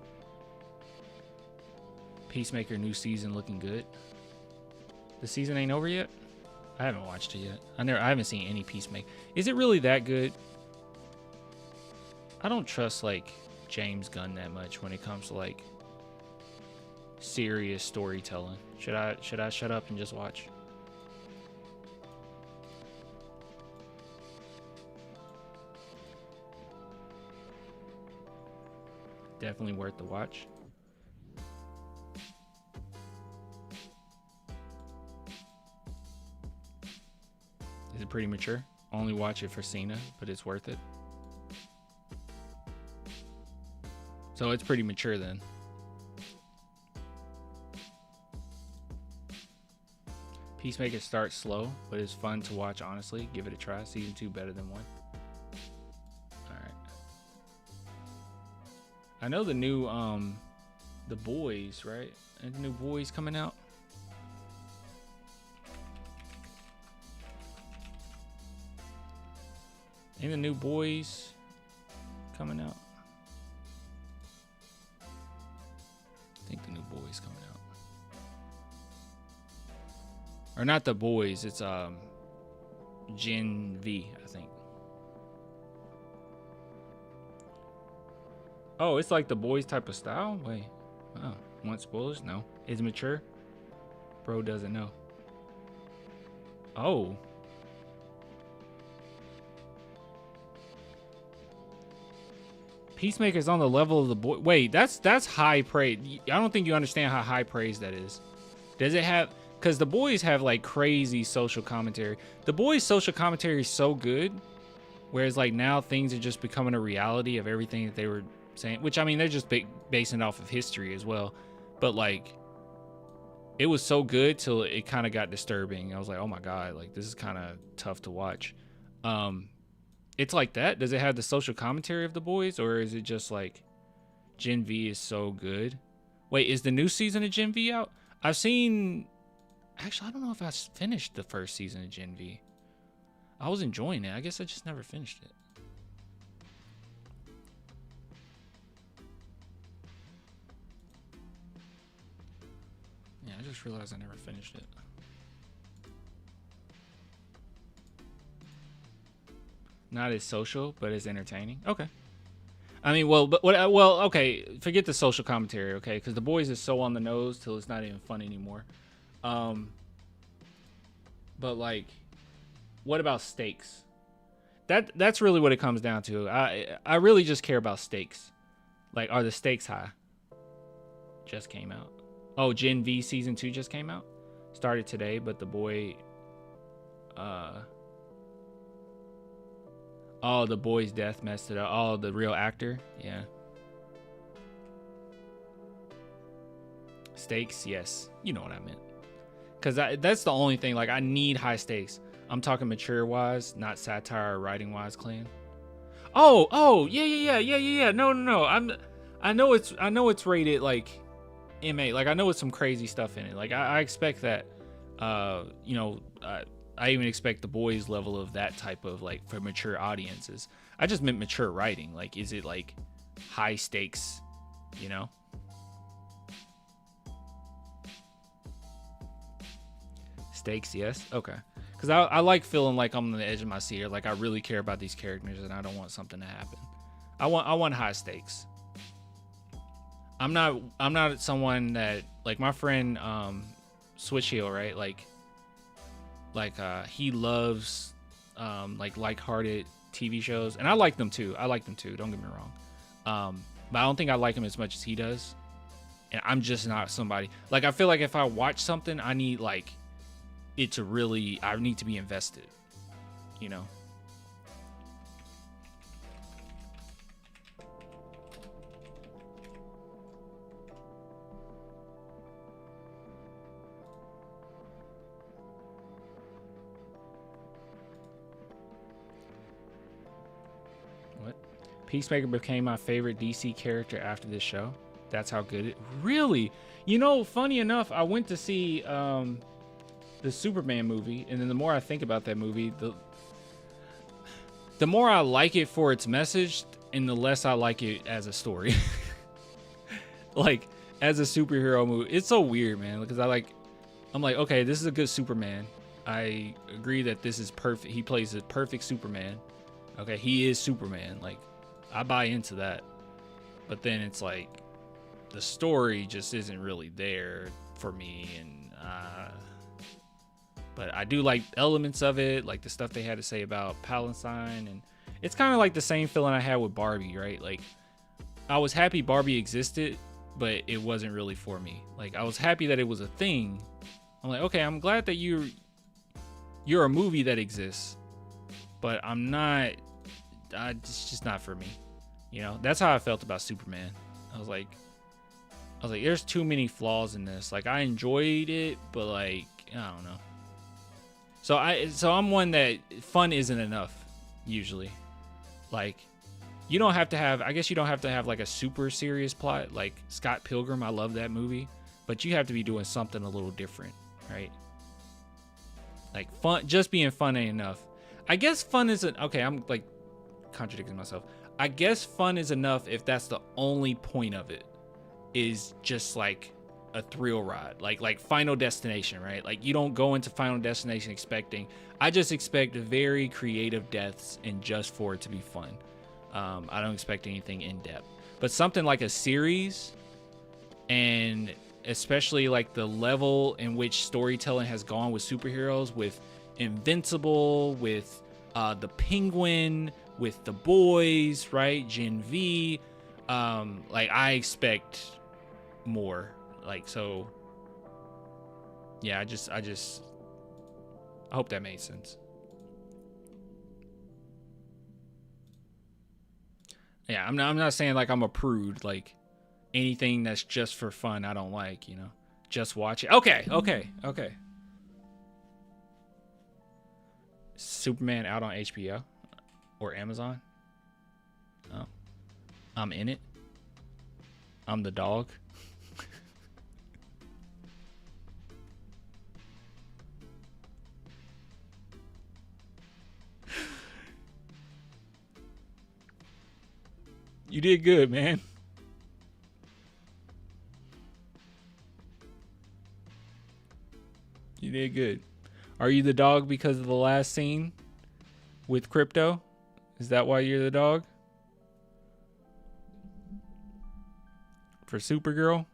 Peacemaker new season looking good. The season ain't over yet? I haven't watched it yet. I haven't seen any Peacemaker. Is it really that good? I don't trust like James Gunn that much when it comes to like serious storytelling. Should I shut up and just watch? Definitely worth the watch. Is it pretty mature? Only watch it for Cena, but it's worth it. So it's pretty mature then. Peacemaker starts slow, but it's fun to watch, honestly. Give it a try. Season 2 better than 1. Alright. I know the new The Boys, right? And the new Boys coming out. Ain't the new Boys coming out? I think the new Boys coming out. Or not the Boys, it's Gen V, I think. Oh, it's like the Boys type of style? Wait. Oh, want spoilers? No. Is it mature? Bro doesn't know. Oh. Peacemaker's on the level of the boy. Wait, that's high praise. I don't think you understand how high praise that is. Does it have? Because the Boys have like crazy social commentary. The Boys' social commentary is so good, whereas like now things are just becoming a reality of everything that they were saying. Which I mean, they're just basing it off of history as well. But like, it was so good till it kind of got disturbing. I was like, oh my god, like this is kind of tough to watch. It's like that. Does it have the social commentary of the Boys, or is it just like Gen V is so good? Wait, is the new season of Gen V out? I've seen. Actually, I don't know if I finished the first season of Gen V. I was enjoying it. I guess I just never finished it. Yeah, I just realized I never finished it. Not as social, but as entertaining. Okay. I mean, well, but well, okay. Forget the social commentary, okay? Because the Boys is so on the nose till it's not even fun anymore. But like, what about stakes? That's really what it comes down to. I really just care about stakes. Like, are the stakes high? Just came out. Oh, Gen V season 2 just came out. Started today, but the boy, oh, the boy's death messed it up. Oh, the real actor, yeah. Stakes, yes. You know what I meant. Because that's the only thing. Like, I need high stakes. I'm talking mature wise, not satire or writing wise, Clan. Oh, yeah. No. I know it's rated like MA. Like, I know it's some crazy stuff in it. Like, I expect that. You know, I even expect the boys level of that type of, like, for mature audiences. I just meant mature writing. Like, is it like high stakes? You know. Stakes, yes. Okay. Because I like feeling like I'm on the edge of my seat, or like I really care about these characters and I don't want something to happen. I want high stakes. I'm not someone that, like, my friend Switch Heel, right? Like he loves like lighthearted TV shows, and I like them too. Don't get me wrong. But I don't think I like them as much as he does. And I'm just not somebody, like, I feel like if I watch something, I need, like, I need to be invested, you know? What? Peacemaker became my favorite DC character after this show. That's how good it, really? You know, funny enough, I went to see, the Superman movie, and then the more I think about that movie, the more I like it for its message, and the less I like it as a story. Like, as a superhero movie, it's so weird, man, because I'm like, okay, this is a good Superman. I agree that this is perfect. He plays a perfect Superman. Okay, he is Superman. Like, I buy into that. But then it's like, the story just isn't really there for me, and but I do like elements of it, like the stuff they had to say about Palestine, and it's kind of like the same feeling I had with Barbie, right? Like, I was happy Barbie existed, but it wasn't really for me. Like, I was happy that it was a thing. I'm like, okay, I'm glad that you're a movie that exists, but it's just not for me. You know, that's how I felt about Superman. I was like, there's too many flaws in this. Like, I enjoyed it, but, like, I don't know. So I'm one that fun isn't enough usually. Like, you don't have to have like a super serious plot like Scott Pilgrim. I love that movie, but you have to be doing something a little different, right? Like, fun, just being fun ain't enough. I guess fun isn't, okay, I'm like contradicting myself. I guess fun is enough if that's the only point of it, is just like a thrill ride, like Final Destination, right? Like, you don't go into Final Destination expecting, I just expect very creative deaths and just for it to be fun. I don't expect anything in depth, but something like a series, and especially like the level in which storytelling has gone with superheroes, with Invincible, with the Penguin, with the boys, right? Gen V, like, I expect more. Like, so yeah, I hope that made sense. Yeah, I'm not saying like I'm a prude. Like, anything that's just for fun, I don't like, you know. Just watch it. Okay. Superman out on HBO or Amazon. Oh, I'm in it. I'm the dog. You did good, man. You did good. Are you the dog because of the last scene with Crypto? Is that why you're the dog? For Supergirl?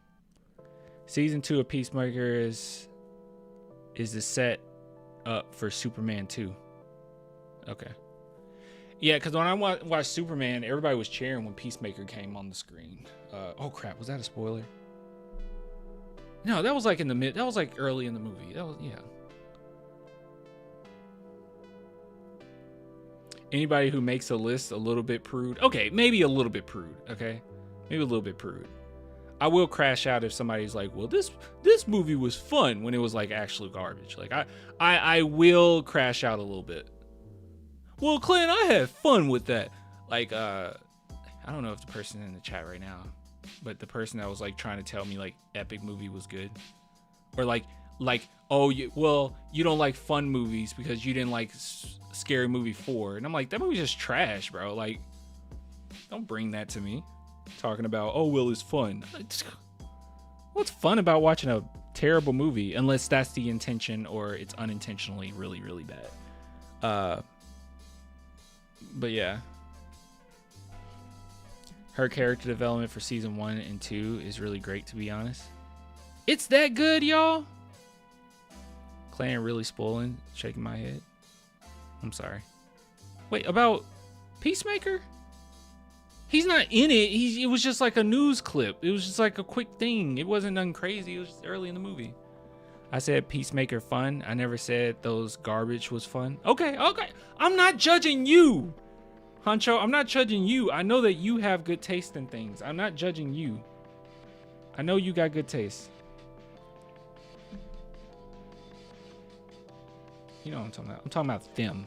Season 2 of Peacemaker is the set up for Superman 2. Okay. Yeah, because when I watched Superman, everybody was cheering when Peacemaker came on the screen. Oh crap, was that a spoiler? No, that was like in the mid. That was like early in the movie. That was, yeah. Anybody who makes a list a little bit prude. Okay, maybe a little bit prude. Okay, maybe a little bit prude. I will crash out if somebody's like, "Well, this movie was fun," when it was like actual garbage. Like I will crash out a little bit. Well, Clint, I had fun with that. Like I don't know if the person in the chat right now, but the person that was like trying to tell me like epic movie was good, or like oh you don't like fun movies because you didn't like Scary Movie 4, and I'm like, that movie's just trash, bro. Like, don't bring that to me. Talking about, oh well, it's fun. What's fun about watching a terrible movie, unless that's the intention or it's unintentionally really really bad. But yeah, her character development for season 1 and 2 is really great, to be honest. It's that good, y'all. Clan really spoiling, shaking my head. I'm sorry. Wait, about Peacemaker? He's not in it. It was just like a news clip. It was just like a quick thing. It wasn't nothing crazy. It was just early in the movie. I said Peacemaker fun. I never said those garbage was fun. Okay. I'm not judging you, Huncho. I'm not judging you. I know that you have good taste in things. I'm not judging you. I know you got good taste. You know what I'm talking about. I'm talking about them.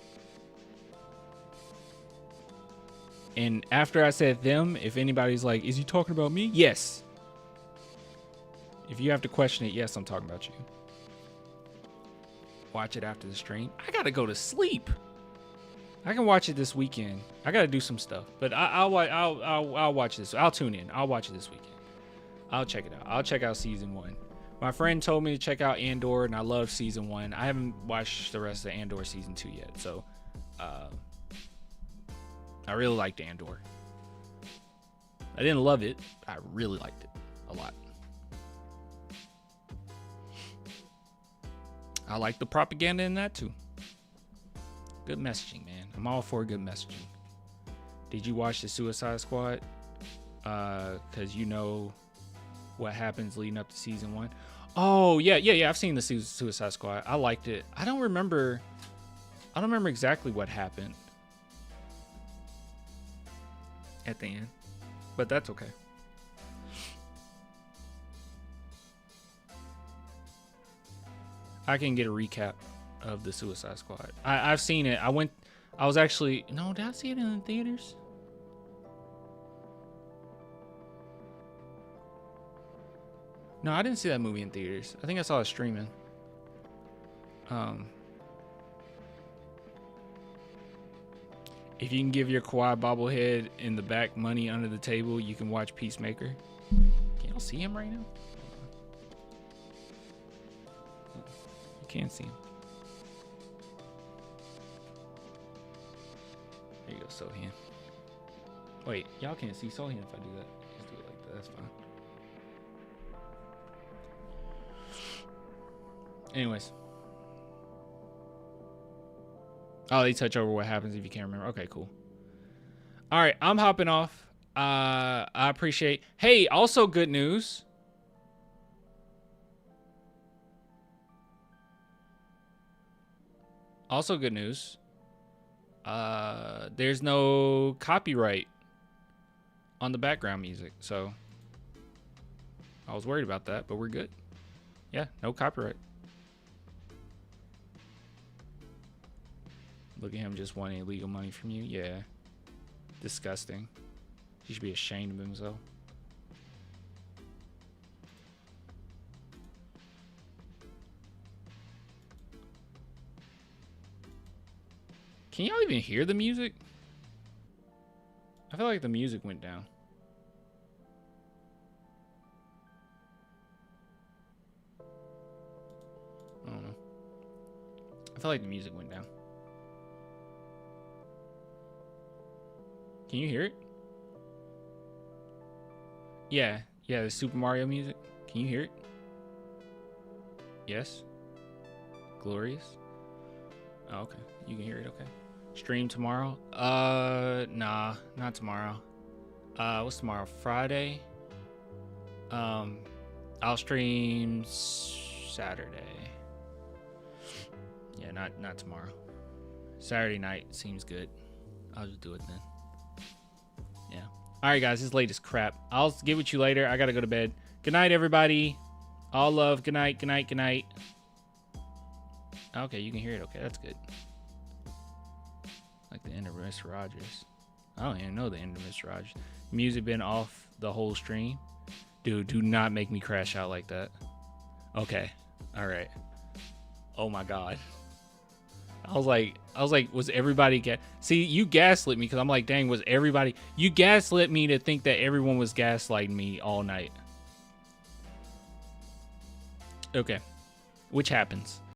And after I said them, if anybody's like, is he talking about me? Yes. If you have to question it, yes, I'm talking about you. Watch it after the stream. I gotta go to sleep. I can watch it this weekend. I gotta do some stuff, but I'll watch this. I'll tune in. I'll watch it this weekend. I'll check it out. I'll check out season 1. My friend told me to check out Andor, and I love season 1. I haven't watched the rest of Andor season 2 yet, so I really liked Andor. I didn't love it. I really liked it a lot. I like the propaganda in that too. Good messaging, man. I'm all for good messaging. Did you watch the Suicide Squad? Because you know what happens leading up to season 1. Oh yeah. I've seen the Suicide Squad. I liked it. I don't remember exactly what happened at the end, but that's okay. I can get a recap of the Suicide Squad. I've seen it. Did I see it in the theaters? No, I didn't see that movie in theaters. I think I saw it streaming. If you can give your Kawhi bobblehead in the back money under the table, you can watch Peacemaker. Can y'all see him right now? You can't see him. There you go, Sohan. Wait, y'all can't see Sohan if I do that. Just do it like that. That's fine. Anyways. Oh, they touch over what happens if you can't remember. Okay, cool. All right, I'm hopping off. I appreciate. Hey, also good news. Also good news. There's no copyright on the background music, so I was worried about that, but we're good. Yeah, no copyright. Look at him just wanting illegal money from you. Yeah. Disgusting. He should be ashamed of himself. Can y'all even hear the music? I feel like the music went down. I don't know. I feel like the music went down. Can you hear it? Yeah, the Super Mario music. Can you hear it? Yes. Glorious. Oh, okay. You can hear it, okay. Stream tomorrow? Nah, not tomorrow. What's tomorrow? Friday? I'll stream Saturday. Yeah, not tomorrow. Saturday night seems good. I'll just do it then. Yeah. All right, guys, this late as crap. I'll get with you later. I gotta go to bed. Good night, everybody. All love. Good night. Good night. Good night. Okay, you can hear it. Okay, that's good. Like the end of Mr. Rogers. I don't even know the end of Mr. Rogers. Music been off the whole stream. Dude, do not make me crash out like that. Okay. All right. Oh my God. I was like, was everybody see, you gaslit me because I'm like, dang, was everybody, you gaslit me to think that everyone was gaslighting me all night. Okay. Which happens.